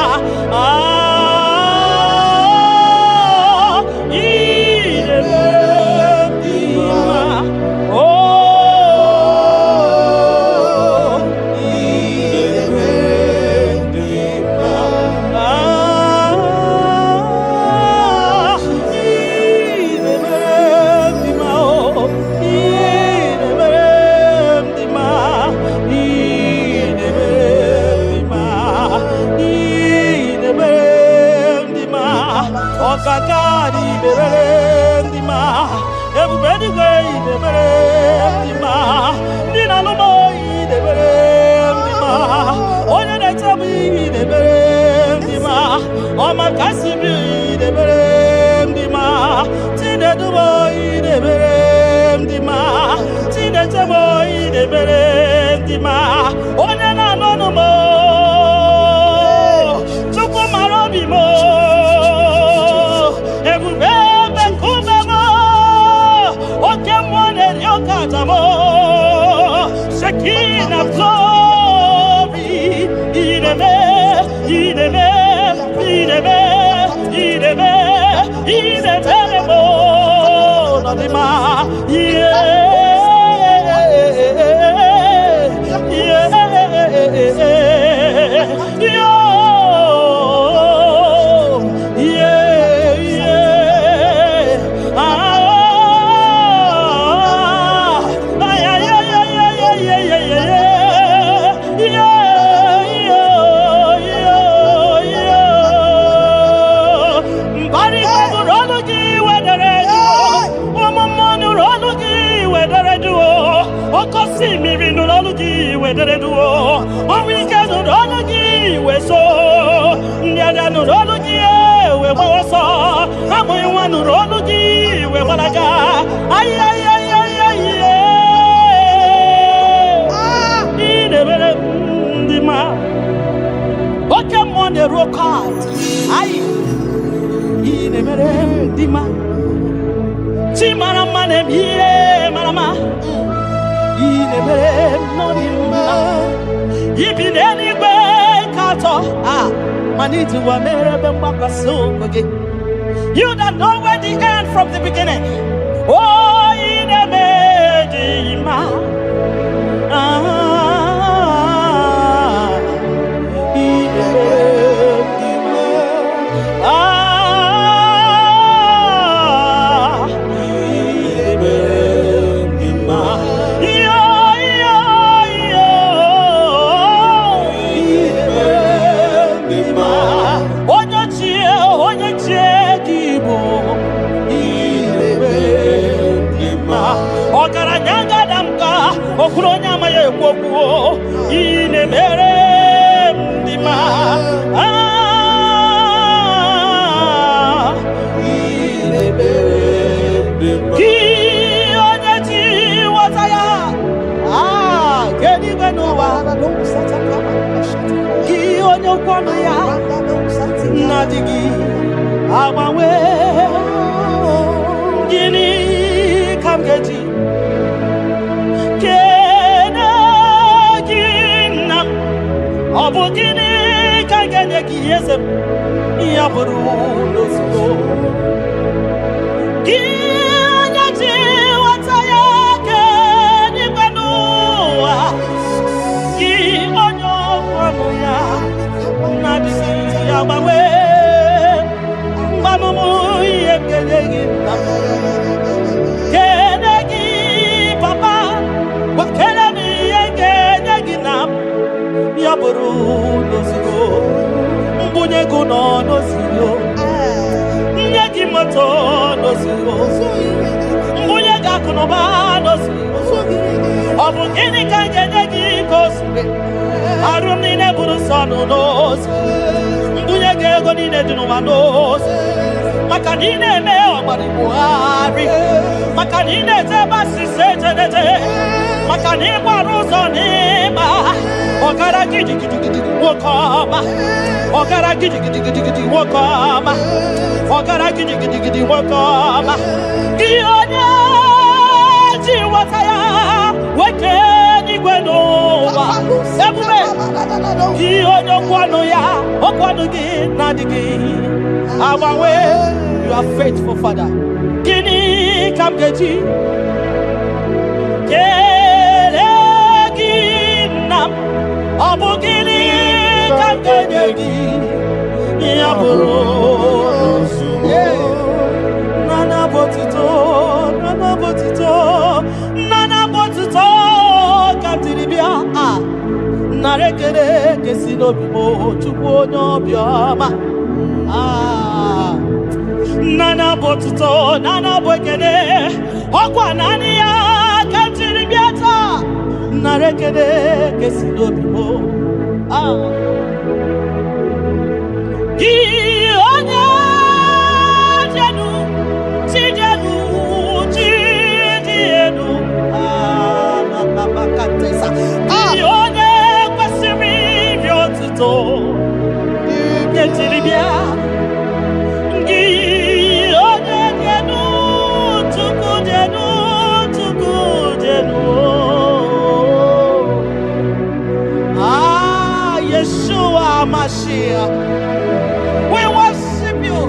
You that know where the end from the beginning. Oh, in a medima. Makanine teba sisetenete. Makani baruzoneba. Ogara gidi gidi gidi wokoma. Ogara gidi gidi gidi gidi wokoma. Ogara gidi gidi gidi wokoma. Gionya jiwataya wekeni gwenoba. Ebume. Gionya kwano ya okwano gi nadigi. Our way, you are faithful, Father. Gini kam geji. Nam abugini kangenegi yaburo nana botito kantiribia narekere kesinobibo chukwu onyobioma nana botito nana bokene okwa nani ya kantiribia ta narekede kesinobibo Gionya jenu tijenu bakatesa Gionya kwasimi yotuto ketiribia Gionya jenu tukujenu Yeshua Mashiach, we worship you.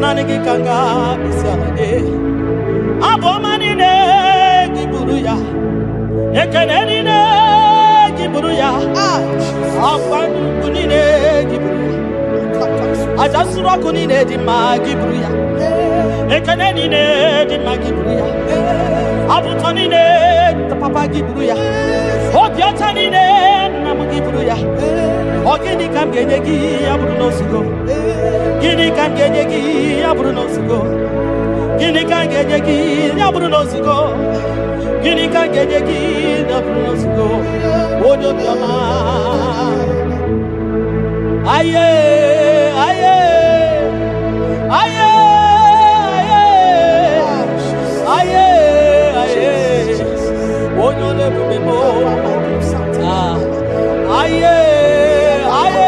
Nanigi kanga bisalade abomani ne giburuya ekeneni ne giburuya afanu kunine giburuya ajasura kunine di magiburuya ekeneni ne di magiburuya abutoni ne papa giburuya obiotani ne namugiburuya ogini kam genyegi abuno sugo Gini kan genyegi ya Bruno Sigo. Gini kan genyegi ya Bruno Sigo. Gini kan genyegi ya Bruno Sigo. Odo biama. Aye, aye, aye, aye, aye, aye. Odo le bubebo. Aye, aye.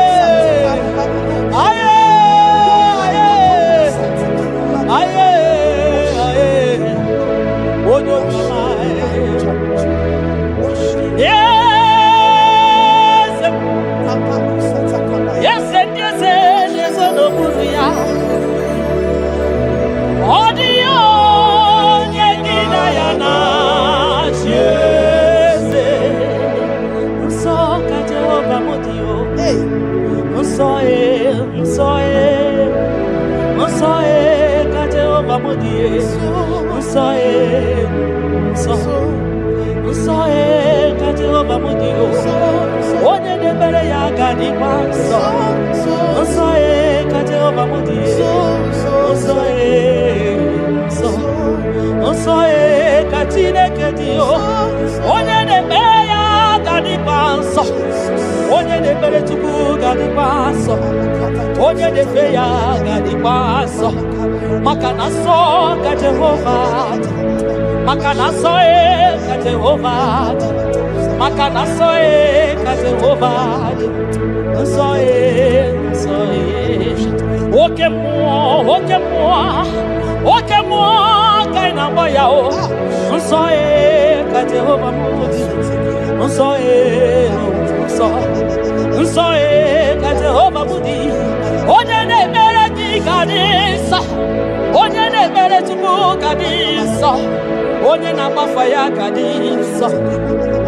onye na-agbafa ya ga dị nsọ,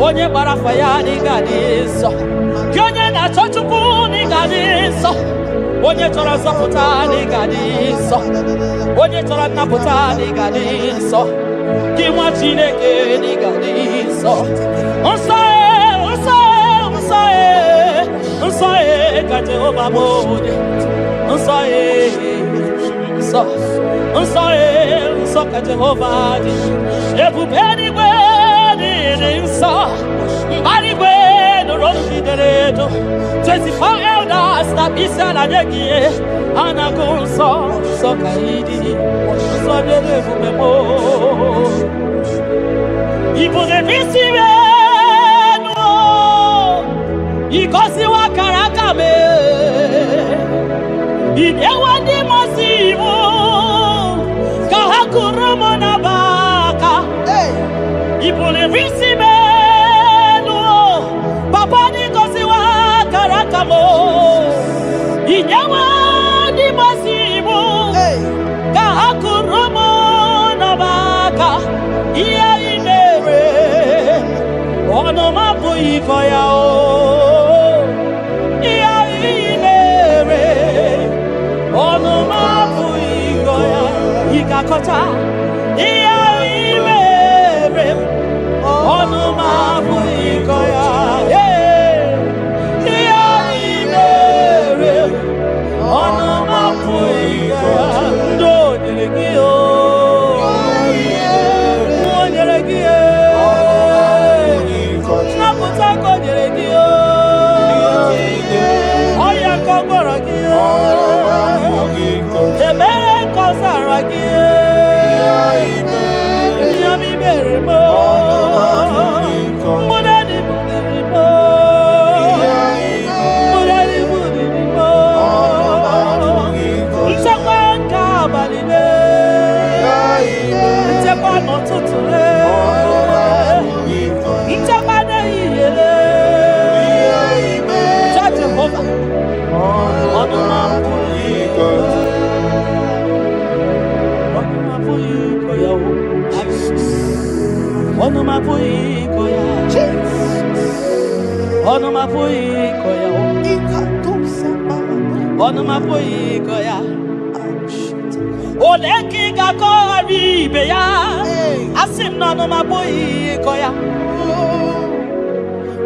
onye gbara afa ya ga dị nsọ, gị onye na-achọ Chukwu ga dị nsọ, onye chọrọ nzọpụta ga dị nsọ, onye chọrọ nnapụta ga dị nsọ, gị nwa Chineke ga dị nsọ. Nsọ nsọ ka Jehova bụ onye nsọ nsọ nsọ nsọ ka Jehova dị. Ebube eluigwe dị nsọ, mbara igwe nụrụ olu jidere edo, 24 elders na-akpọ isiala nye gị, ha na-agụ nsọ nsọ ka ị dị, nsọ n'elu ebube m. Ibu na-ebisi enu, igosiwa akara aka m, inyewa ndị mmasị iwu ka ha kụrụ m n'abaka. Ibu na-ebisi enu, papa ndị gosiwa akara aka m, inyewa ndị mmasị iwu ka ha kụrụ m n'abaka. Ihe ị mere ọnụ m abụghị ịkọ ya, ihe ị mere ọnụ m abụghị ịkọ ya. Ị ga-akọcha ihe ị mere ọnụ m abụghị ịkọ ya. Ihe ị mere ọnụ m abụghị ịkọ ya. Ndị o nyere gị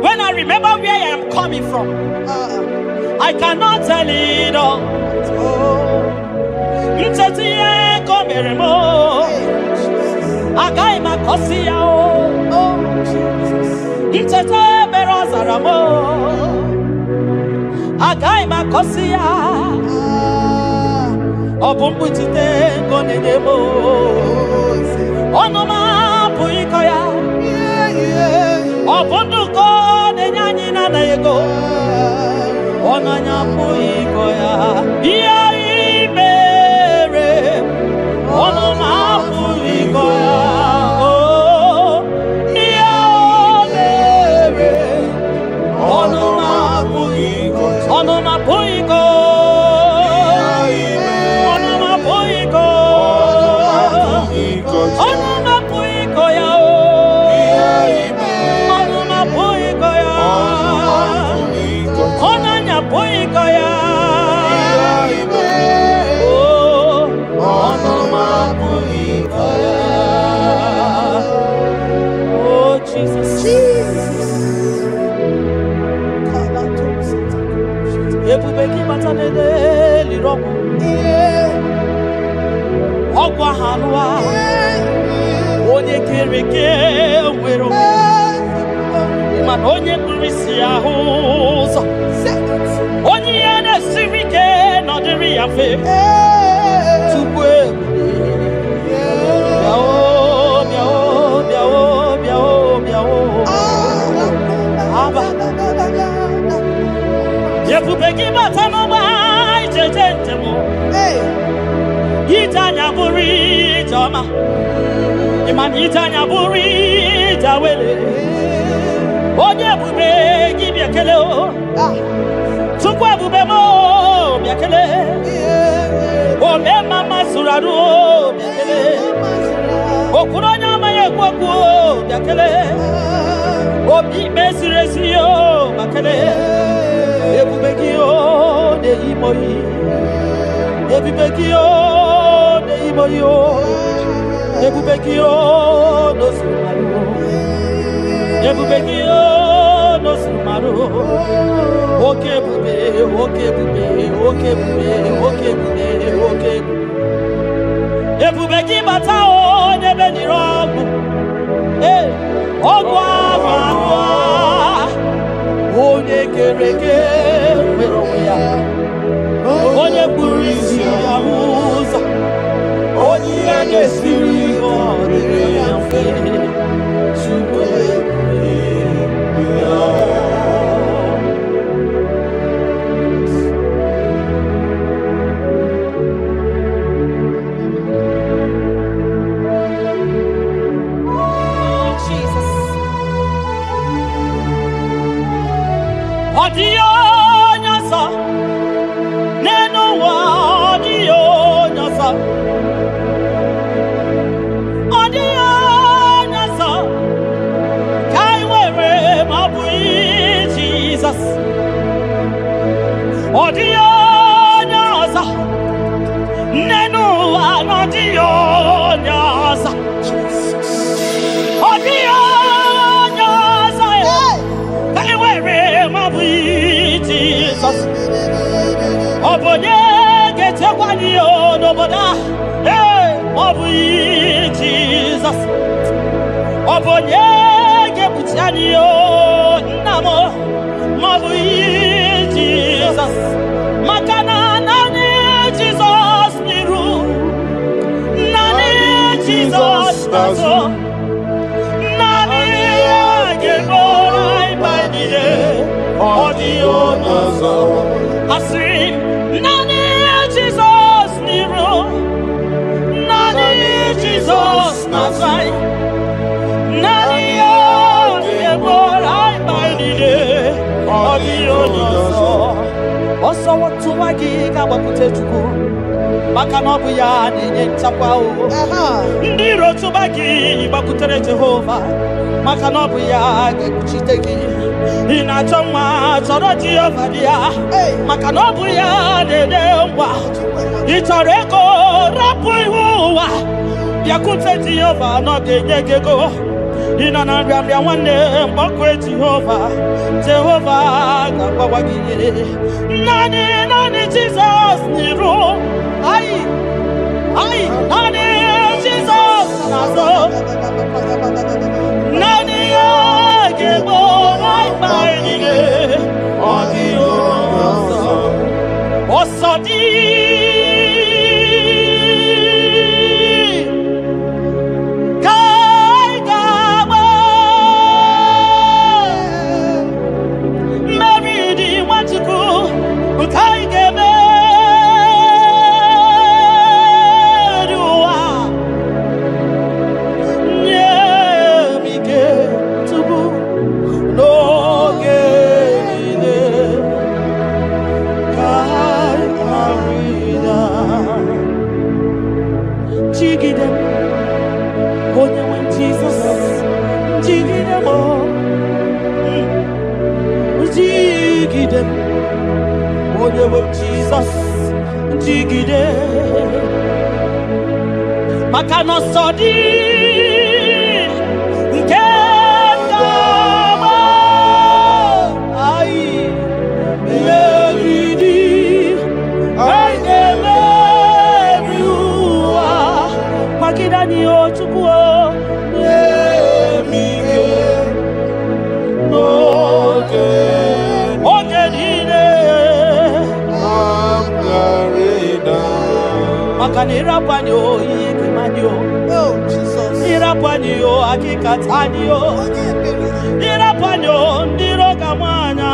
When I remember where I am coming from, I cannot tell it all. kwakwo yakele obi mesiresi o makele ebubeki o de imoyi ebubeki o de imoyi o ebubeki o no sumaru ebubeki o no sumaru okebube ebubeki bata o nebe ni rogu ogwa manwa onye kereke nwere onwe ya onye kpụrụ isi ya ụzọ onye ihe na-esiri ọ dịrị ya mfe Chukwu ya. Odio nyasa neno wa odio nyasa kai were mabui Jesus odio nyasa neno wa odio nyasa odio nyasa kai were mabui Jesus obonye getekwani onoboda mabui Jesus obonye gebutiani namo mabui Jesus makana nani Jesus niru nani Jesus nazo nani ageborai bainide odio nazo asin nani Jesus niru nani Jesus nazai nani ageborai bainide odio nazo oso watu wagi kabakute chuku maka na ọbụ ya na-enye nchekwa o ndị iro tụba gị gbakwutere Jehova maka na ọbụ ya ga-ekpuchite gị ị na-achọ nwa chọrọ Jehova dị ya maka na ọbụ ya na-enye ngwa ị chọrọ ego rapụ ihu ụwa bịakwute Jehova na ọ ga-enye gị ego ị nọ na nrịanrịa nwanne mgbakwe Jehova ga-agbawa gị naanị Jizọs n'iru ai naanị Jizọs n'azụ naanị ya ga-egbo mkpa niile ọ dịghị ọsọ dị onye nwe Jesus jigide maka na ọsọ dị nke ndama anyị meriri anyị ga-emeri ụwa magide anyị Chukwu nye m ike n'oge maka na ịrapanye ihe kemanye ịrapanye akịkatanye ịrapanye ndị iro ga-amanya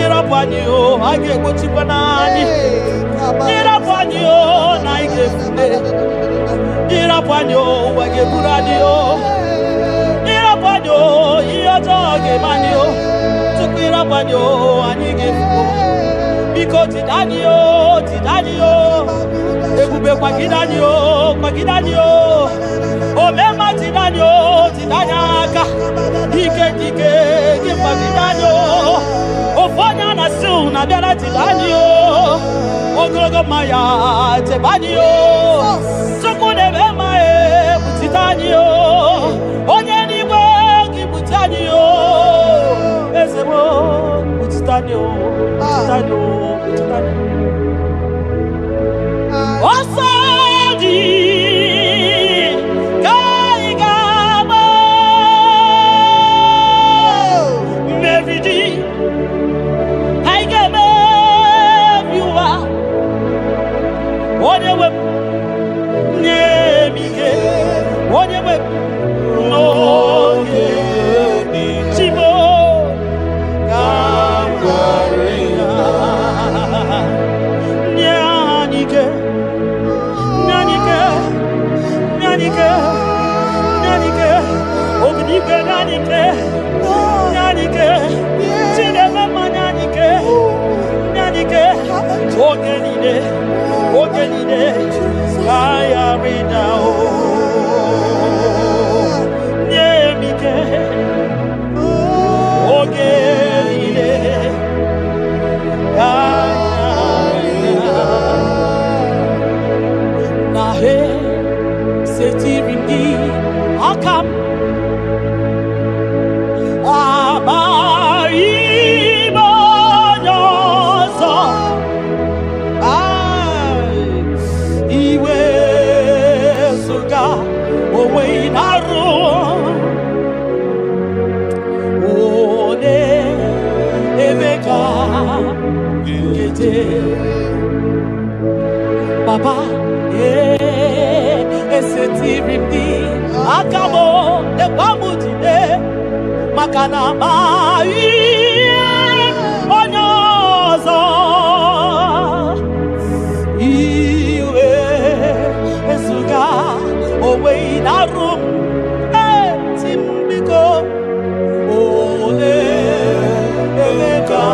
ịrapanye a ga-egbochikwa n'anyị ịrapanye na ị ga-efule ịrapanye ụwa ga-eburu anyị ịrapanye ihe ọjọọ ga-emanye tupu ịrapanye anyị ga-efu biko tidani ebube kwagide anyị o omema na biara tibanio ogologo maya tebanio chukwu nebe mae butitanio onye n'igwe gị butanio ezebo butitanio ọsọ dị ka ị ga-agba meridi anyị ga-emebi ụwa onye nwe m nye m ihe onye nwe m n'oge chimo ka m gwara ya nye anyị ike Ognike nanike Chinema nanike Ogenine Kaya ridao Nyemike Ogenine Kaya Nahe Setiringi Akam Papa, esetirindi akabo ekwamutide makana mai onyozo iwe esuga owe inarum timbiko ole emeka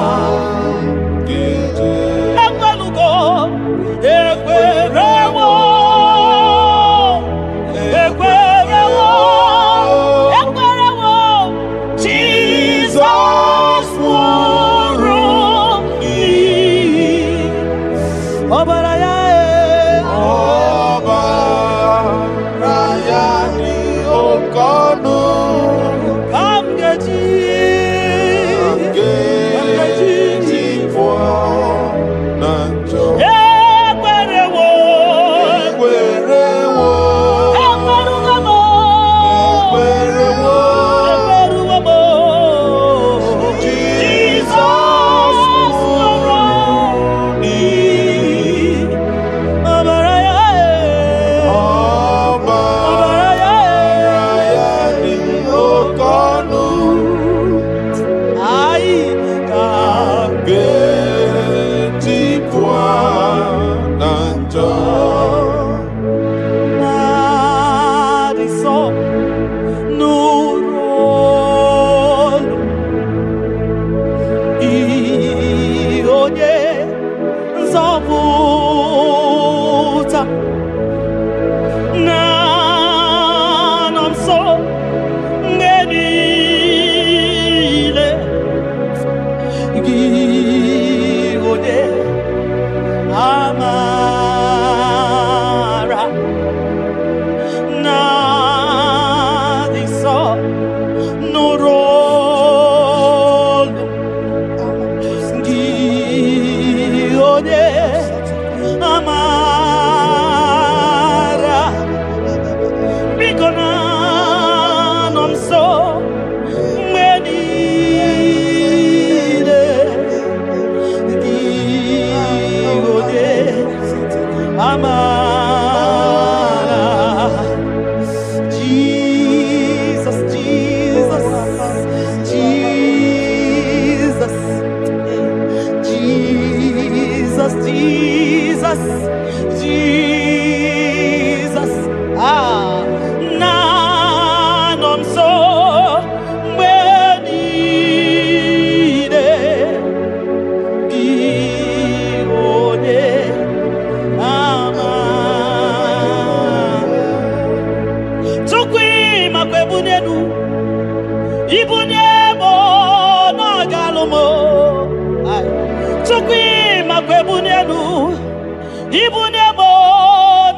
Ibunemo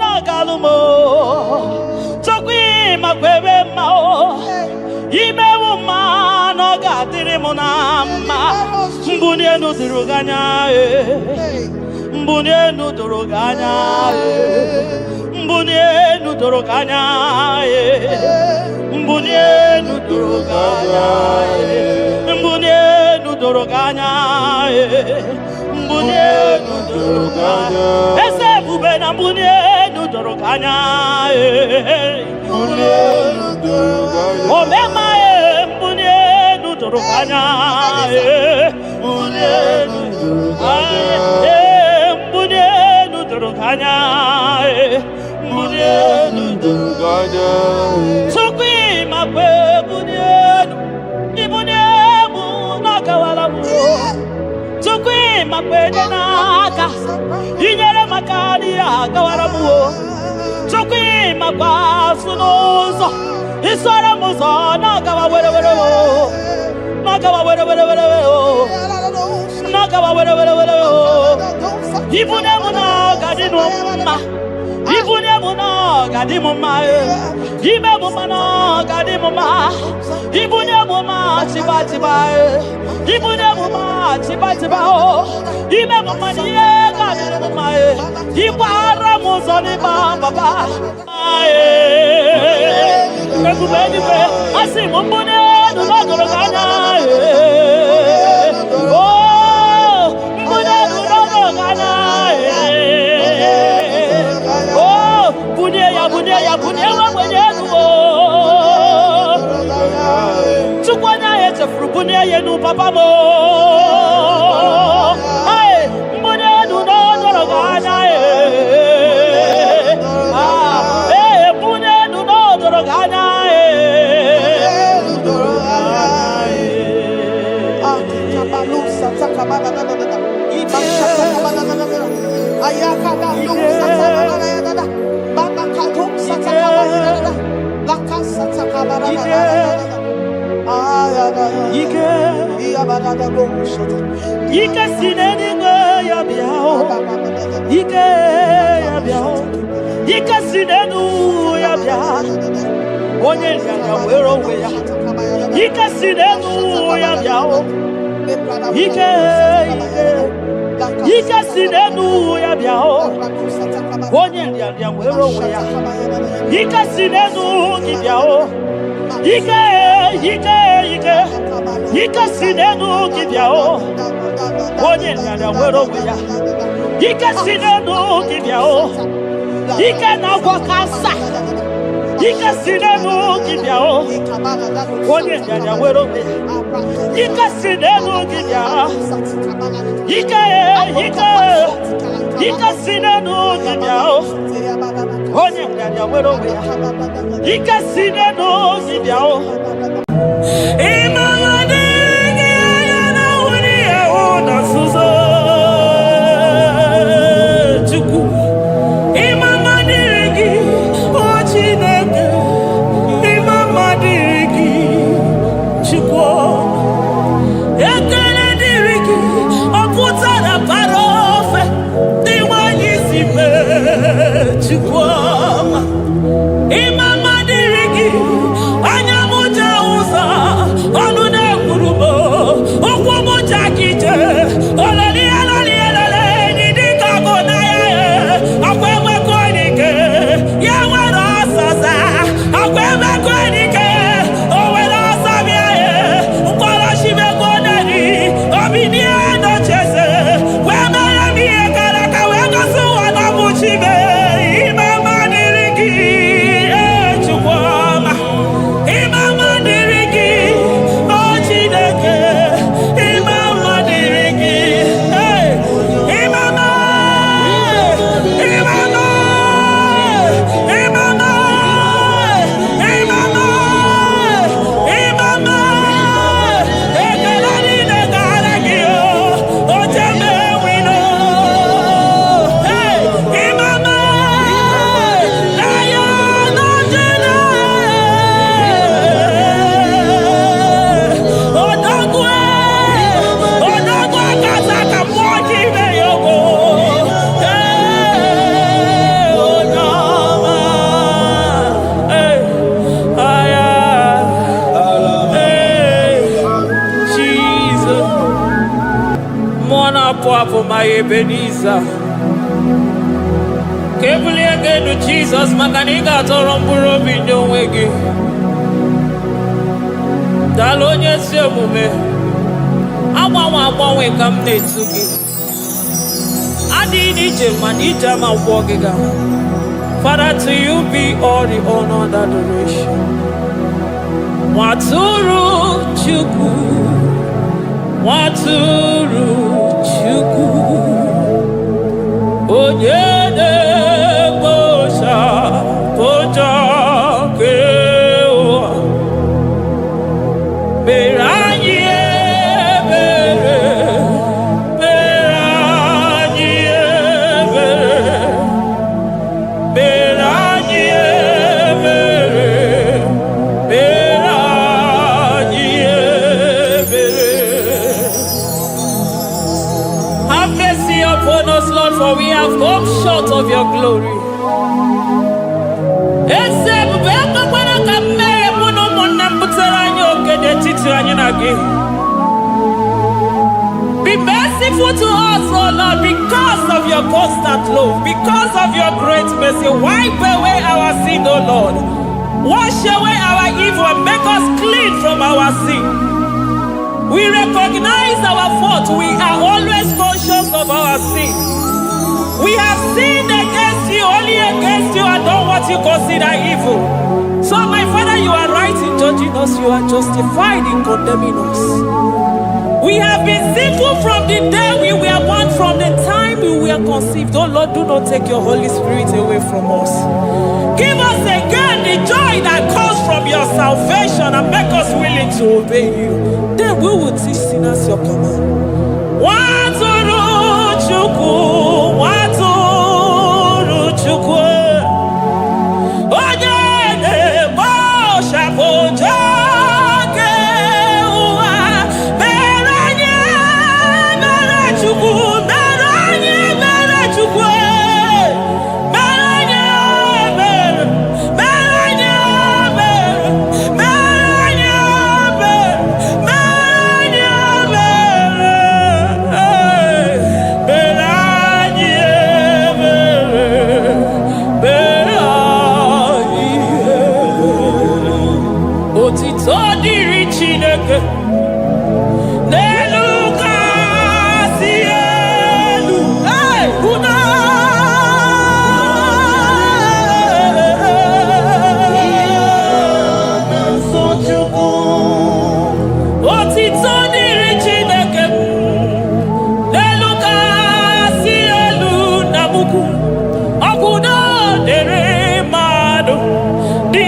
nagalumo Chokwi makwebe mao Imewu mano gatiri monama Mbunye nudiruganya Mbunye nuduruganya Mbunye nuduruganya Mbunye nuduruganya Mbunye nuduruganya Mbunye nuduruganya Ese bube na mbunye nuduruganya Mbunye nuduruganya Omema mbunye nuduruganya Mbunye nuduruganya Mbunye nuduruganya Mbunye nuduruganya Sukwi mapwe mbunye Ibunye munakawala mu Sukwi mapwe naka Inyere makani akawala mu Sukwi mapwa sunuzo Isora muzo nakawa were were Nakawa were were were Nakawa were were were Ibunye munakadi numma Ibunye munakadi mumma Ibe mumma kadi mumma Ibunye mumma chiba chiba Ibunye mumma chiba chiba Ibe mumma niye kadi mumma Ibara muzoni baba Ekubeni kwe asi mumbune nunogorogana Oh mbune nunogorogana Oh bunye ya wa bunye nuo Chukwana yechefru bunye yenu papa mo Hey mbune nunogorogana Ike sineni ya biao Ike ya biao Ike sinenu ya biao Onye nyanya wero weya Ike sinenu ya biao Ike sinenu ya biao Onye nyanya wero weya Ike sinenu ya biao Ike sinenu ya biao Onye nyanya wero weya Ike sinenu ya biao Ike na wakasa Ike sinenu kibiao Onye nyanya wero weya Ike sinenu kibiao Ike sinenu kibiao Onye nyanya wero weya Ike sinenu kibiao Imama dirigi, anyamu
apụ ma Ebenezer. Ka ebulie gị elu Jizọs maka na ị ga-atọrọ mkpụrụ obi ndị onwe gị. Daalụ onye ezi omume. Agbanwe ka m na-etu gị. Adịghị n'ije mana ije ama gwọ gị ga. Father, to you be all the honor and adoration. Nwatụrụ Chukwu, Nwatụrụ Chukwu, onye na-ekpochapụta nke ụwa, mere anyị ebere, mere anyị ebere, mere anyị ebere, mere anyị ebere. Have mercy upon us, Lord, for we have come short of your glory. Be merciful to us, oh Lord, because of your constant love, because of your great mercy. Wipe away our sin, oh Lord. Wash away our evil and make us clean from our sin. We recognize our fault. We are always conscious of our sin. We have sinned against you, only against you, and done what you consider evil. So, my Father, you are right in judging us. You are justified in condemning us. We have been sinful from the day we were born, from the time we were conceived. Oh Lord, do not take your Holy Spirit away from us. Give us again the joy that comes from your salvation and make us willing to obey you. Then we will teach sinners your command. Nwatụrụ Chukwu, Nwatụrụ Chukwu, onye na-ekpochapụta nke ụwa, mere anyị ebere Chukwu, mere anyị ebere Chukwu, mere anyị ebere, mere anyị ebere, mere anyị ebere, mere anyị ebere. Otito dịrị Chineke n'elu kasị elu. Una otito dịrị Chineke n'elu kasị elu na mukwu. Ọgwụdo dịrị mmadụ dị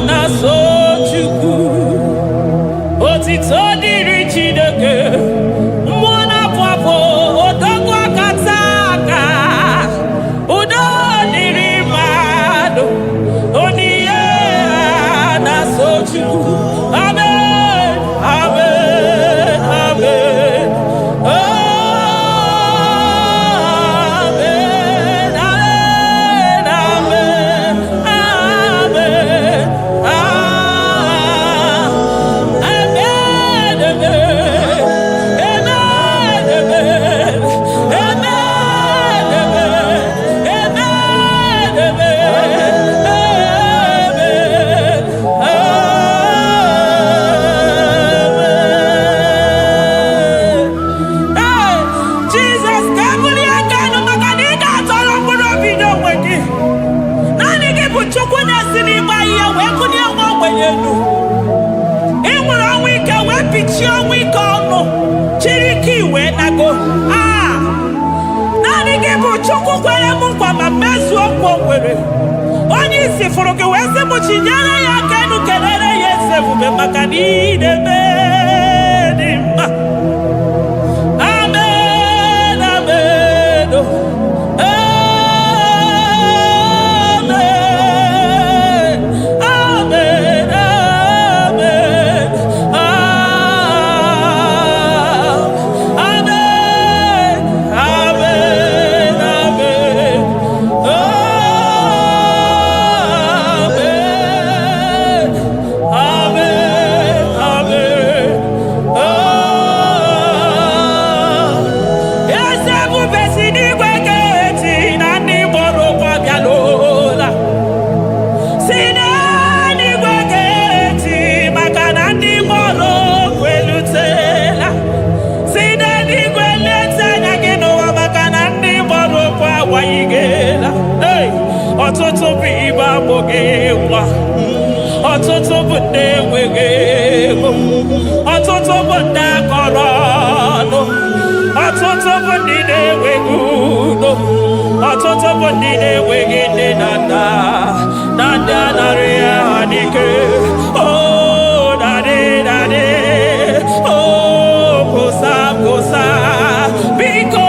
na-so Chukwu. Otito dịrị Chineke, mmụọ na-apụ apụ, odogwu akata aka. Udo dịrị mmadụ, onyinye na-so Chukwu. Amen, amen, amen. Amen, amen, amen, amen, Jesus, kabuli agano maka na ị ga-atọrọ mkpụrụ obi n'onwe gị. Naanị gị bụ Chukwu na-esi n'ịgba ihe wee kụnye nwa ogbenye elu. Ị nwere ọnwụ ike wee pichie ọnwụ ike ọnụ, chiri ike iwe nago. Naanị gị bụ Chukwu kwere m nkwa ma mezuo nkwa o kwere. Onye isi fụrụ gị wee sị m chinyere ya aka enu, kelere ya eze ebube maka na ị na-eme dị mma. Amen, amen, oh. Amen, amen, amen, amen, amen, amen, amen, amen, amen. bụ ndị enweghị ego, ọtụtụ bụ ndị akọrọ ọnụ, ọtụtụ bụ ndị na-enweghị udo, ọtụtụ bụ ndị na-enweghị nne na nna, na ndị anara ya n'ike. Oh, daddy, daddy, oh, gosa, gosa, biko.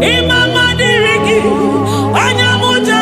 Imama dirigi, anyamuja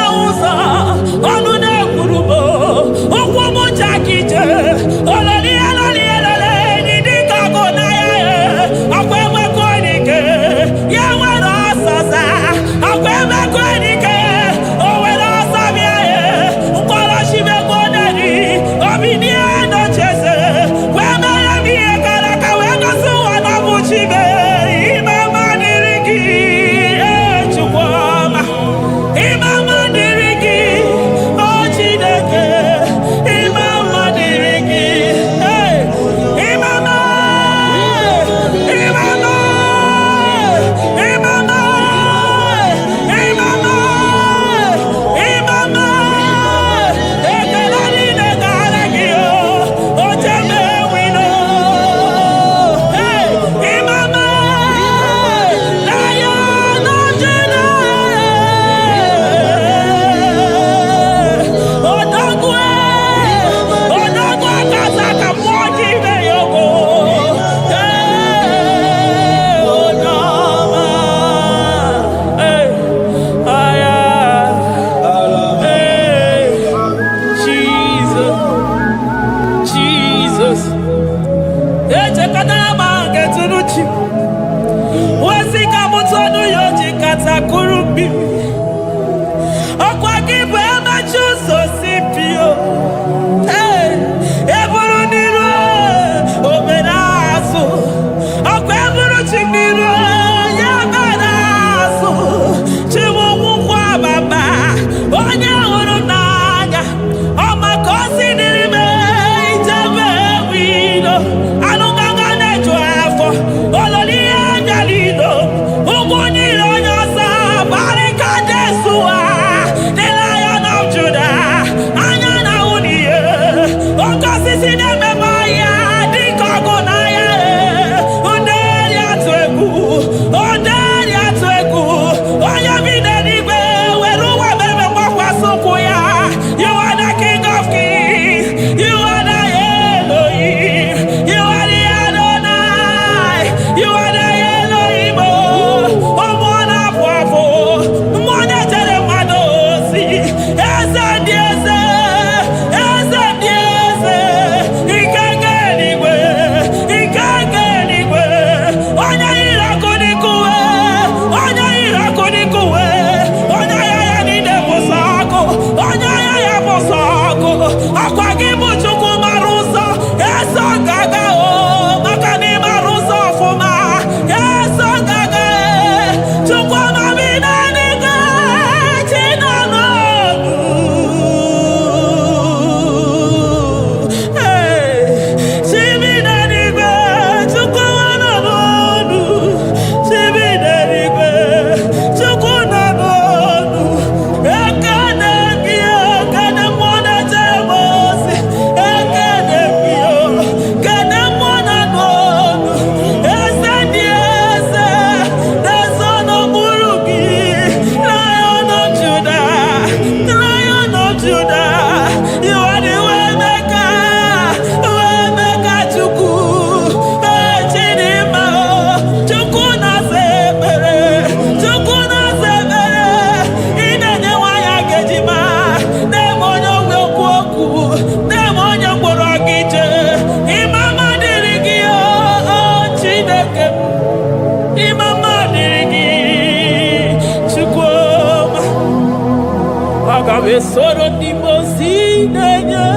aga m esoro ndị mozi na-enye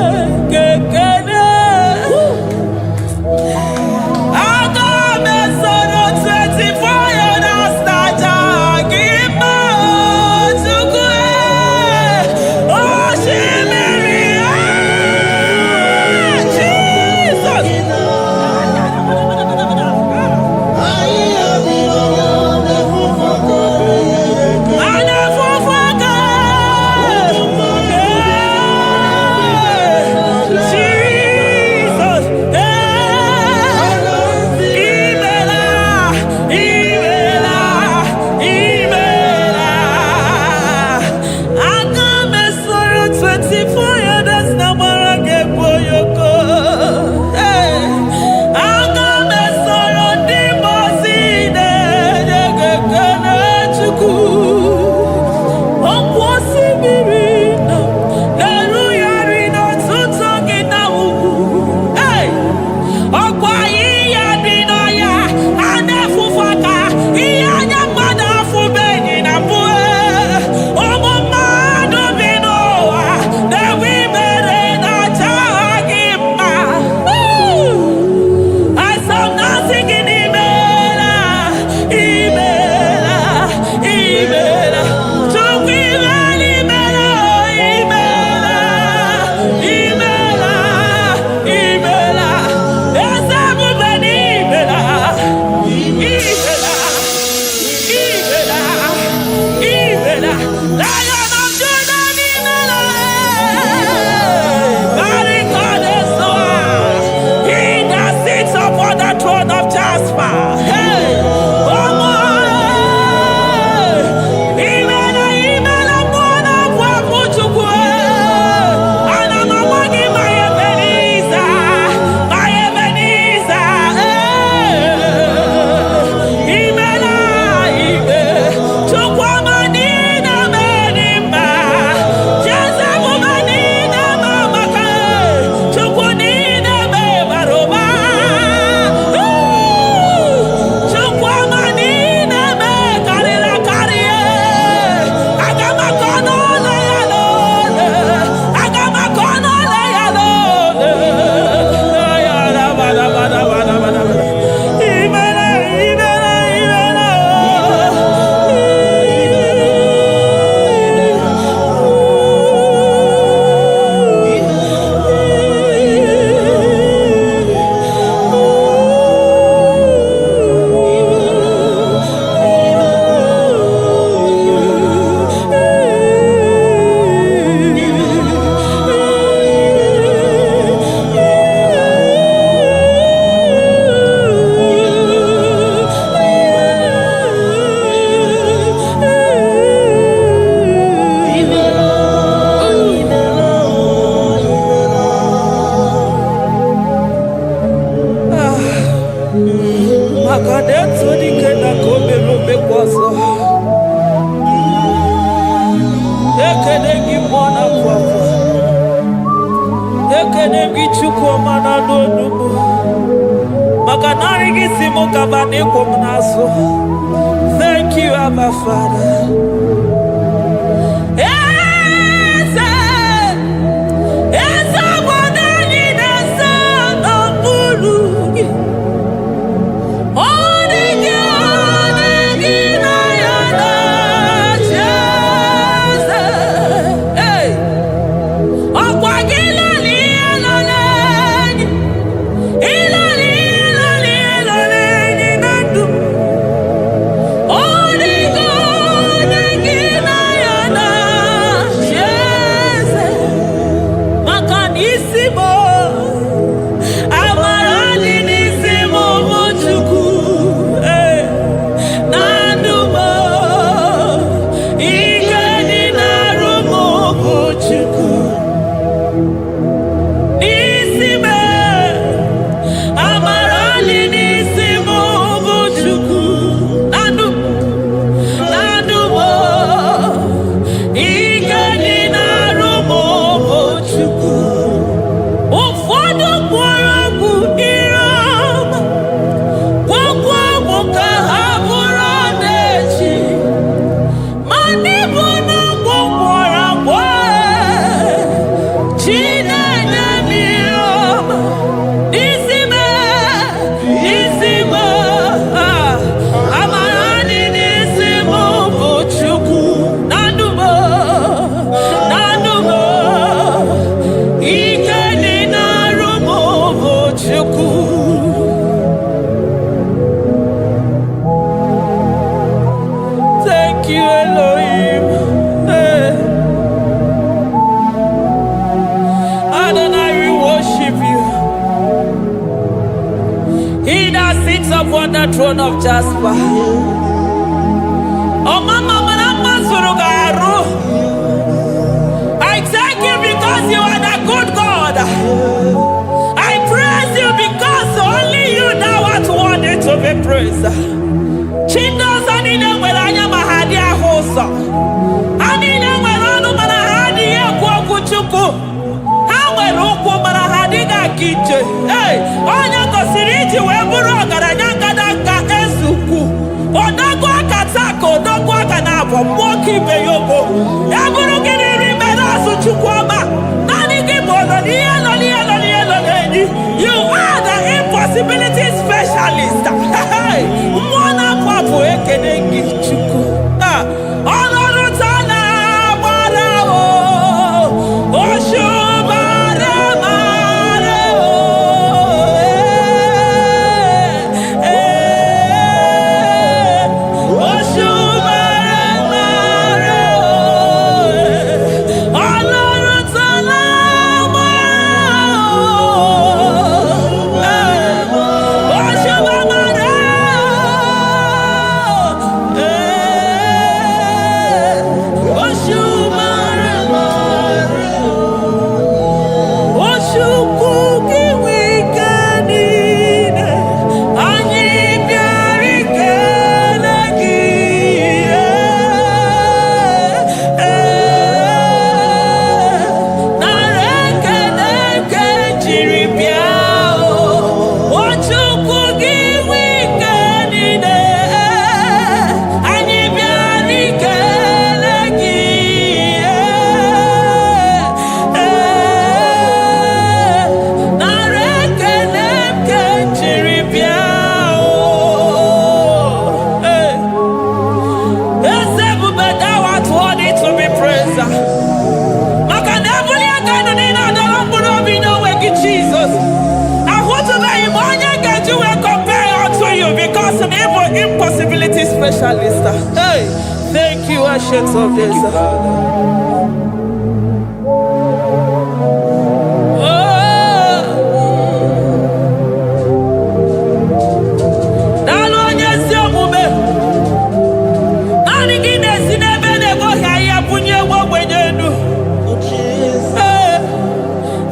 kekele. Aga m esoro 24 elders na-aja gị mma Chukwu. Osimiri Jesus.
Thank you, Abba Father.
Oh, stone of jasper. Oh, Mama, I thank you because you are the good God. I praise you because only you now are worthy to be praised. Chindos anine wera anya mahadi ahoso. Anine wera anu manahadi ekwo kuchuku. Ha wera ukwu manahadi ga kije. Hey, onya kosiriji weburu ogaranya kadanga esuku. Odagwa katako, odagwa kanabo, mwoki beyobo. Yaburu gini rimera suchukwama. Nani gibono, you are the impossibility specialist. Mwana papu ekenengi chuku. Olorutana marao. Oshubara marao. Impossibility specialist. Hey, thank you, Ancient of Days.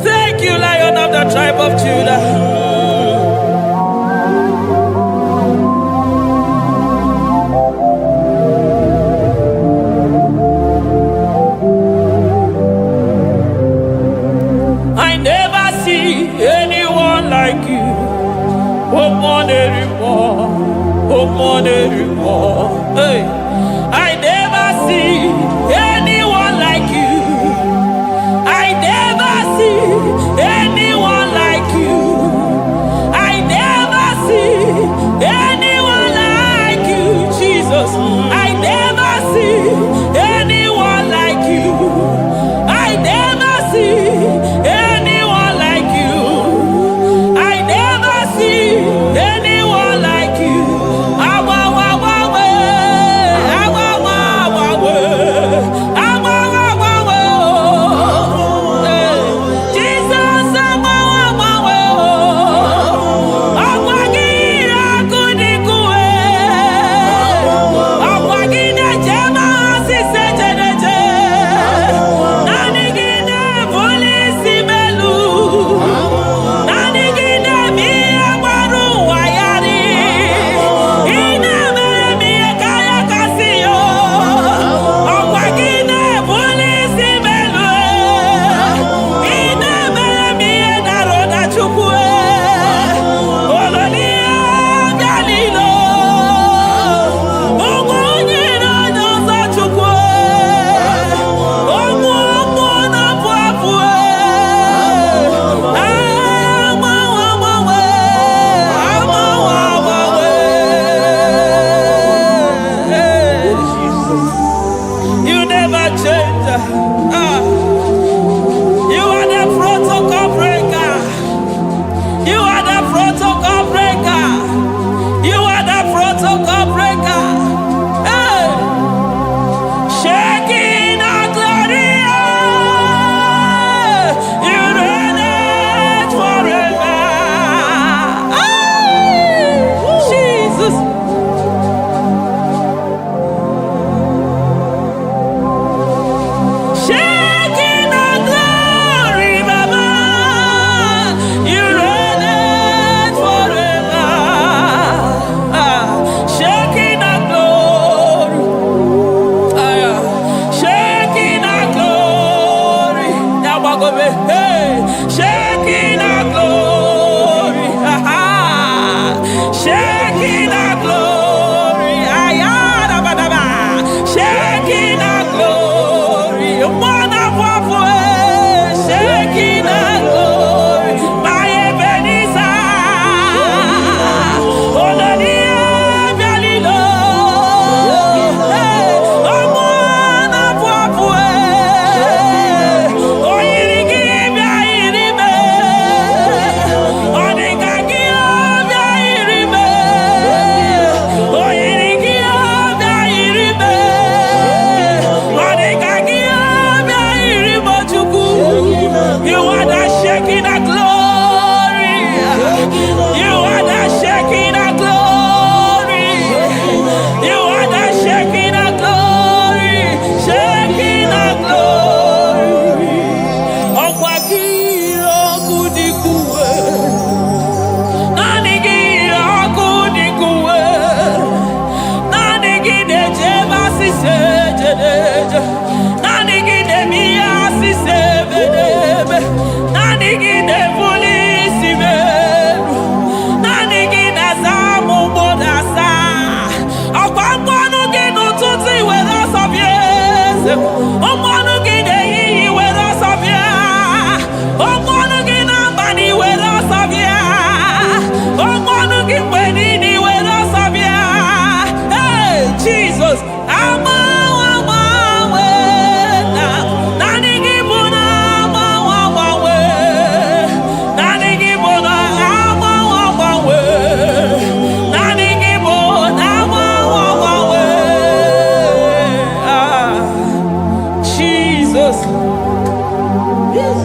Thank you, Lion of the tribe of Judah. Hey, I never see anyone like you. I never see anyone like you. I never see anyone like you, Jesus. I never see anyone like you. I never see anyone like you. I never see anyone like you.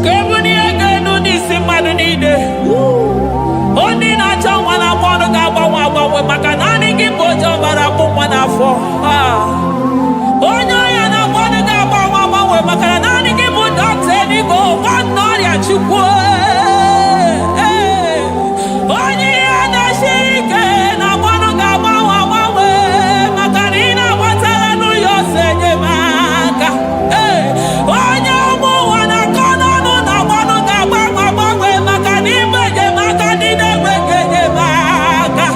Kebuni aganu nisi madu nide. Oni na changwa na mwana gaba maka nani kibojo bara kumwana fo. Onyo ya na mwana gaba maka nani kibojo teni go mwana ya chukwe. Onyi ya na shike na mwana gaba maka nina watala nu yose maka. Onyo mu wana kono nu na mwana gaba maka nimeje maka nina weke maka.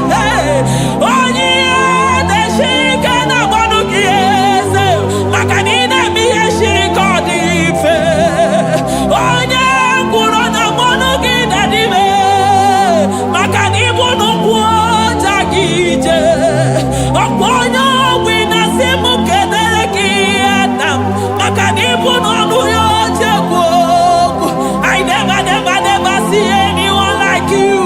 Onyi ya na shike na mwana kiese maka nina miye shiko dife. Onye nguro na mwana gida dive maka nibu nukwo jagije. Oponyo wina simu kedere kiyata maka nibu nonu yo jegwogu. I never see anyone like you.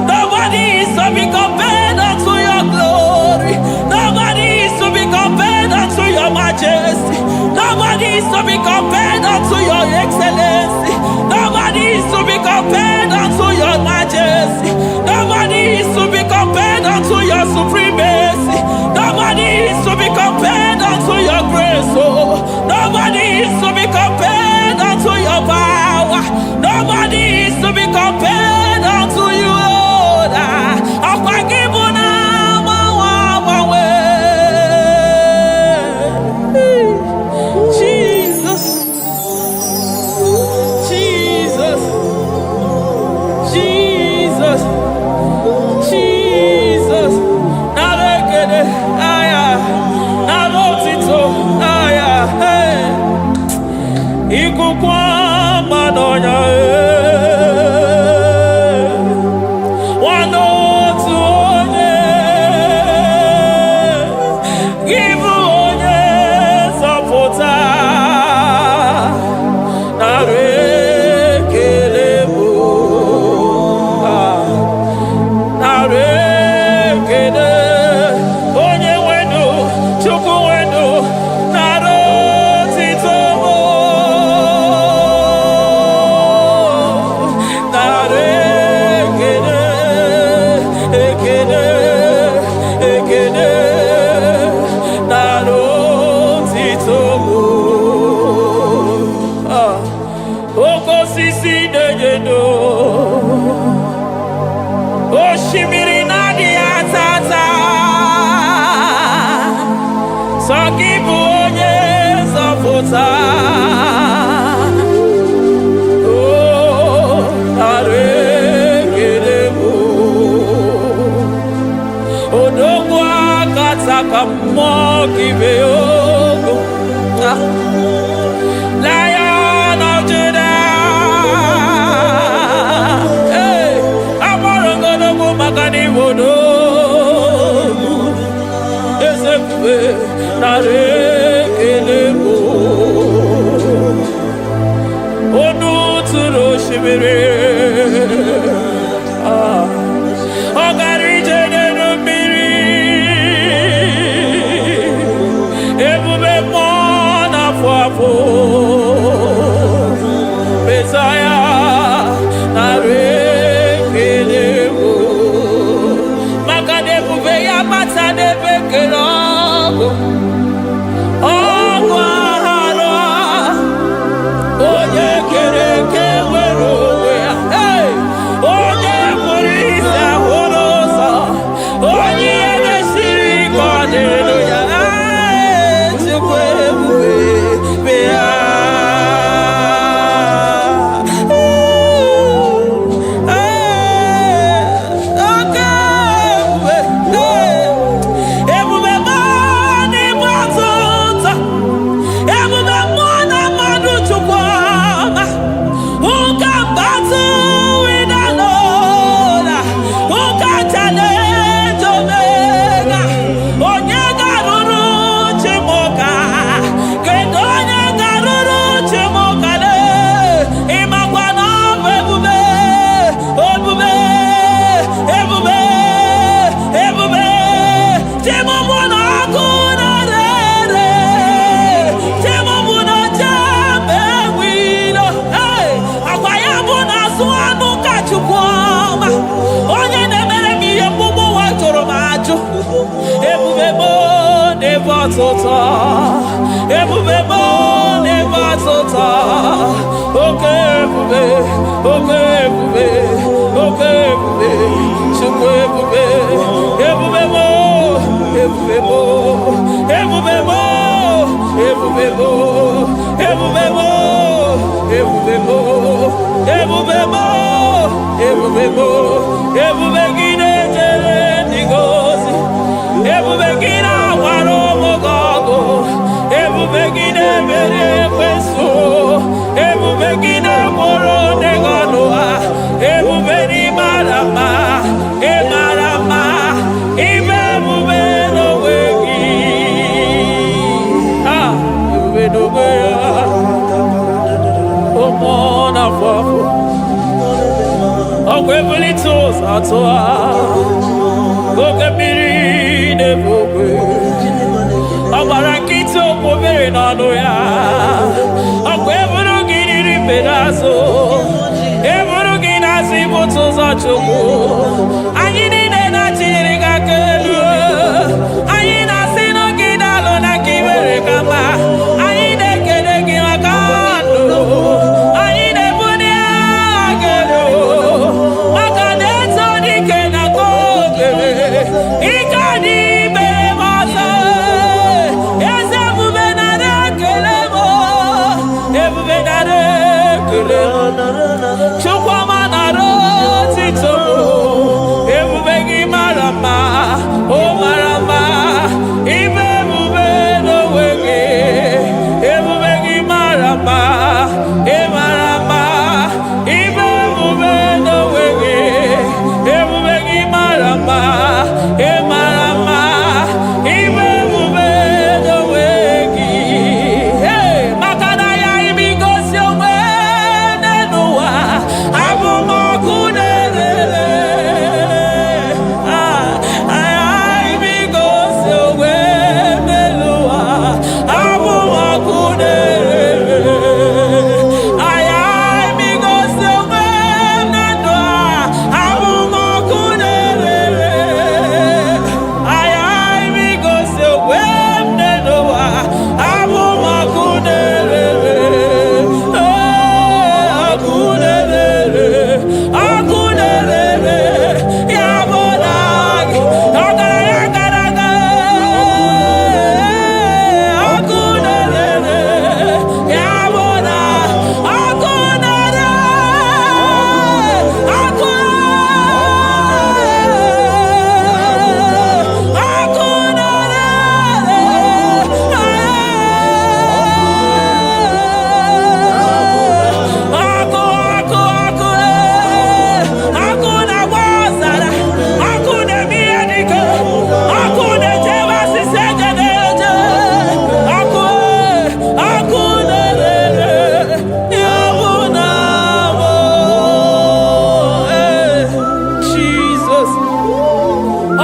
Nobody is to be compared unto your glory. Nobody is to be compared unto your majesty. Nobody is to be compared unto your excellency. Nobody is to be compared unto your majesty. Nobody is to be compared unto your supremacy. Nobody is to be compared unto your grace. Oh, nobody is to be compared unto your power. Nobody is to be compared unto you, Lord. Jesus, Jesus, Jesus, Jesus. Narekede, aya, narotito, aya, hey. Ikukwa madonya, wanotu onye, givu onye sapota, narekele mo, narekele onye wendo, chukwu wendo, narotito mo, narekele, ekele, ekele, narotito mo. Oko sisi dejedo, oshimiri nadi atata, sokibu onye zafota, oh, arekelebo, odogwa kataka mokibe ogo, Lion of Judah, hey, amorongodo mo makani wodo, esekwe narekelebo, onu turo shimere, ogari jene numbiri, ebube mona fuafo. Messiah, narekelebo, makade buve ya mata de bekerogo, ogwa haro, oye kereke wero we n'ịbatụta ebube mo n'ịbatụta oke ebube oke ebube oke ebube chukwu ebube ebube mo ebube mo ebube mo ebube mo ebube mo ebube mo ebube mo ebube mo ebube gị na-ejere ndị gozi ebube gị na-agbara ụmụgọgụ ebube gị na-emeri ekwensu ebube gị na-agboro ndị gọnụ ha ebube n'ịmara mma ịmara mma ime ebube n'onwe gị ebube n'onwe ya ụmụ n'afọ ọgwụ ebulite ụzọ atụ ha oke mmiri na-ebu ogwe ọ gbara nkịtị okpobere n'ọnụ ya ọgwụ eburu gị riri mbe n'azụ eburu gị n'azụ ibute ụzọ chukwu anyị niile na-achịrị gị aka elu anyị na-asị n'oge na-alụ na ka ibere ka mma anyị na-ekele gị maka ndụ anyị na-ebunye agha elu maka na-eto dike na ka obere ike dị ibere m ọzọ eze ebube nara ekele m ebube nara ekele chukwuma nara otito ebube gị mara mma o mara mma ibe ebube n'onwe gị ebube gị mara mma ị mara mma ibe ebube n'onwe gị ebube gị mara mma ị mara mma ibe ebube n'onwe gị maka na ya ime igosi onwe n'ụwa abụmọkụ na-erere ime igosi onwe n'ụwa abụmọkụ na-erere ime igosi onwe na ndụ abụmọkụ na-erere ime igosi onwe n'ụwa abụmọkụ na-erere ọkụ na-erere ọkụ na-erere ya bụ na gị ọgaranya gara aga ọkụ na-erere ya bụ na ọkụ na-erere ọkụ ọkụ na-agba ọzara ọkụ na-eme ihe dike ọkụ na-ejebe osisi egede eje ọkụ na-erere ya bụ na bụ Jizọs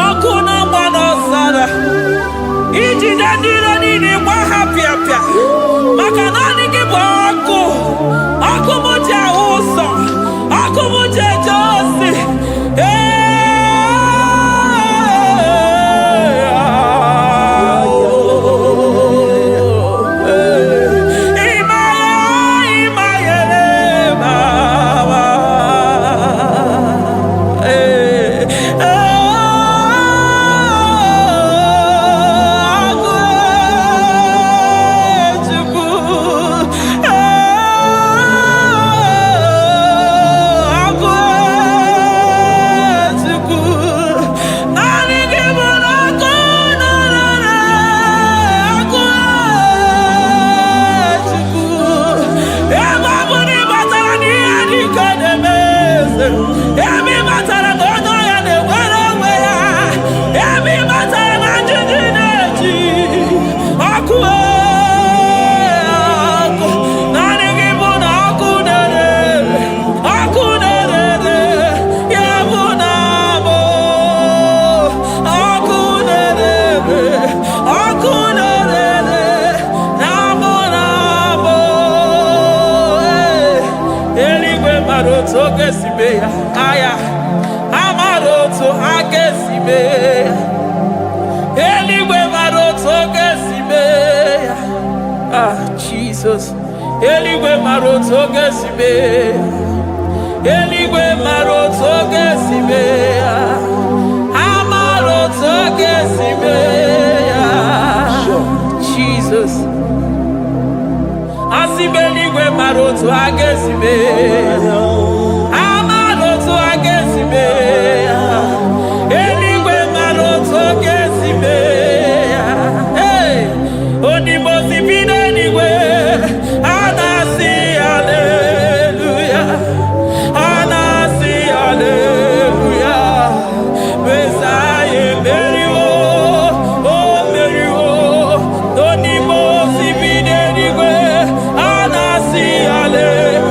ọkụ na-agba n'ọzara ijide ndị iro niile gba ha pịapịa maka na ọ dị gị bụ ọkụ ọkụ m ji ahụ ụzọ ọkụ m ji eje ozi ebe batara na onye ọya na-enwere onwe ya ebe batara na njiji na-eji ọkụ ọkụ naanị gị bụ na ọkụ na-erere ya bụ na bụ ọkụ na-erere na bụ eluigwe mara otu oge si mee ya aya amara otu aka esi mee ya eluigwe mara otu oge si Eligwe maroto gesime. Eligwe maroto gesime. Amaroto gesime. Jesus. Asibeligwe maroto agesime. Amaroto agesime. Eligwe maroto gesime. Hey, onimosi bide eligwe. Anasi hallelujah. Anasi hallelujah. Messiah Meriwo. Oh Meriwo. Onimosi bide eligwe. Anasi hallelujah.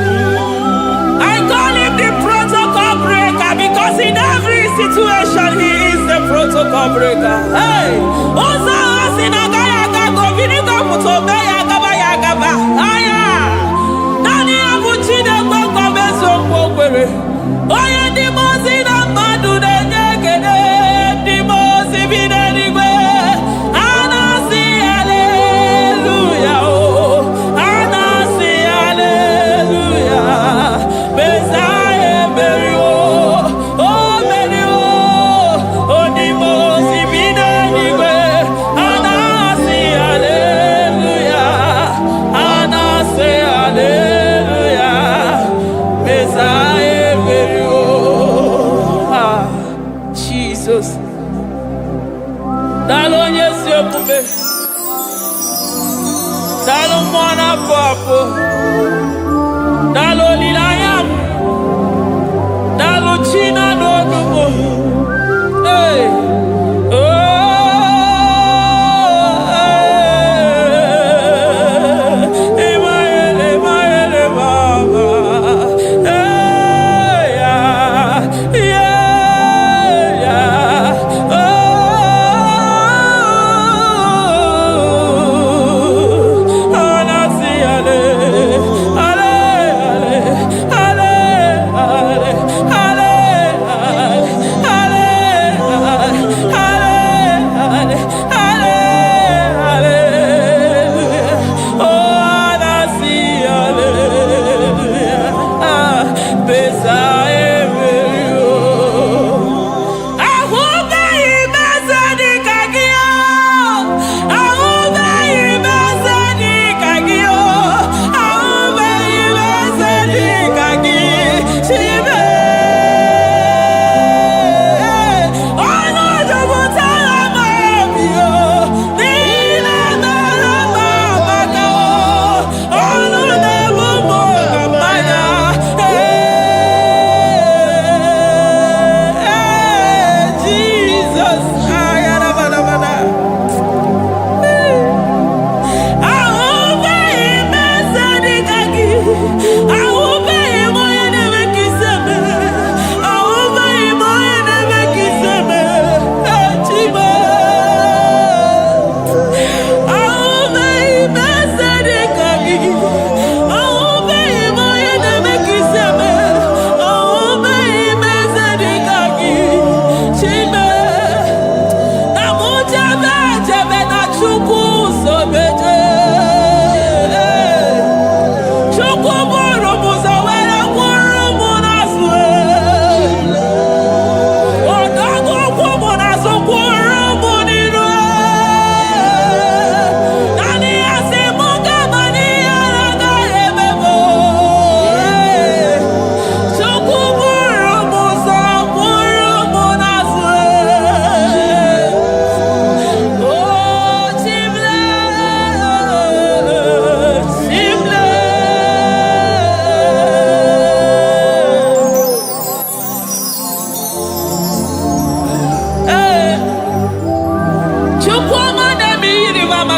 I call him the protocol breaker because in every situation he is the protocol breaker. Hey, Osa Asinaga Yagago, Viniga Mutobe Yagaba Yagaba. Aya, Nani Abuchina Boko Beso Pogwere. Oya Dimozina Madu de Negede, Dimozi Vinanigwe. Anasi hallelujah. Anasi hallelujah. Messiah Meriwo. Oh Meriwo. Oh Dimozi Vinanigwe. Anasi hallelujah. Anasi hallelujah. Messiah Meriwo. Ah, Jesus. Dalo Yesu okume. Dalo mwana papo. Dalo lilayam. Dalo china dodumo. Hey. Oh. Emaele, emaele, baba. Hey, yeah, yeah, yeah. Oh. Anasi ale.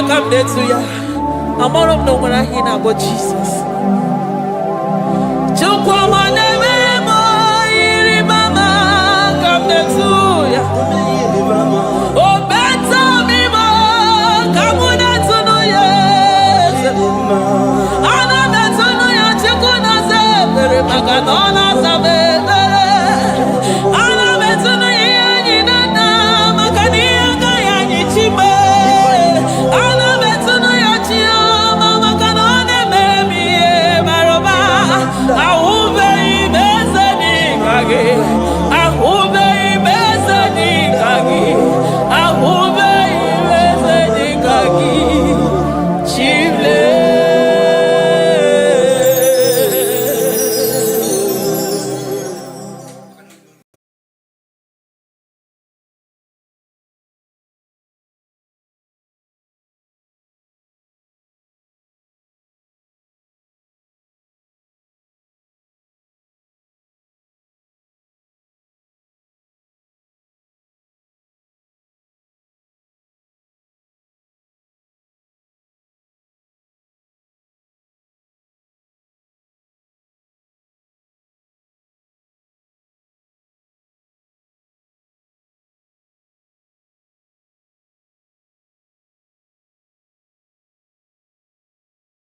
come there to ya. I'm all of no when I hear about Jesus. Chukwamane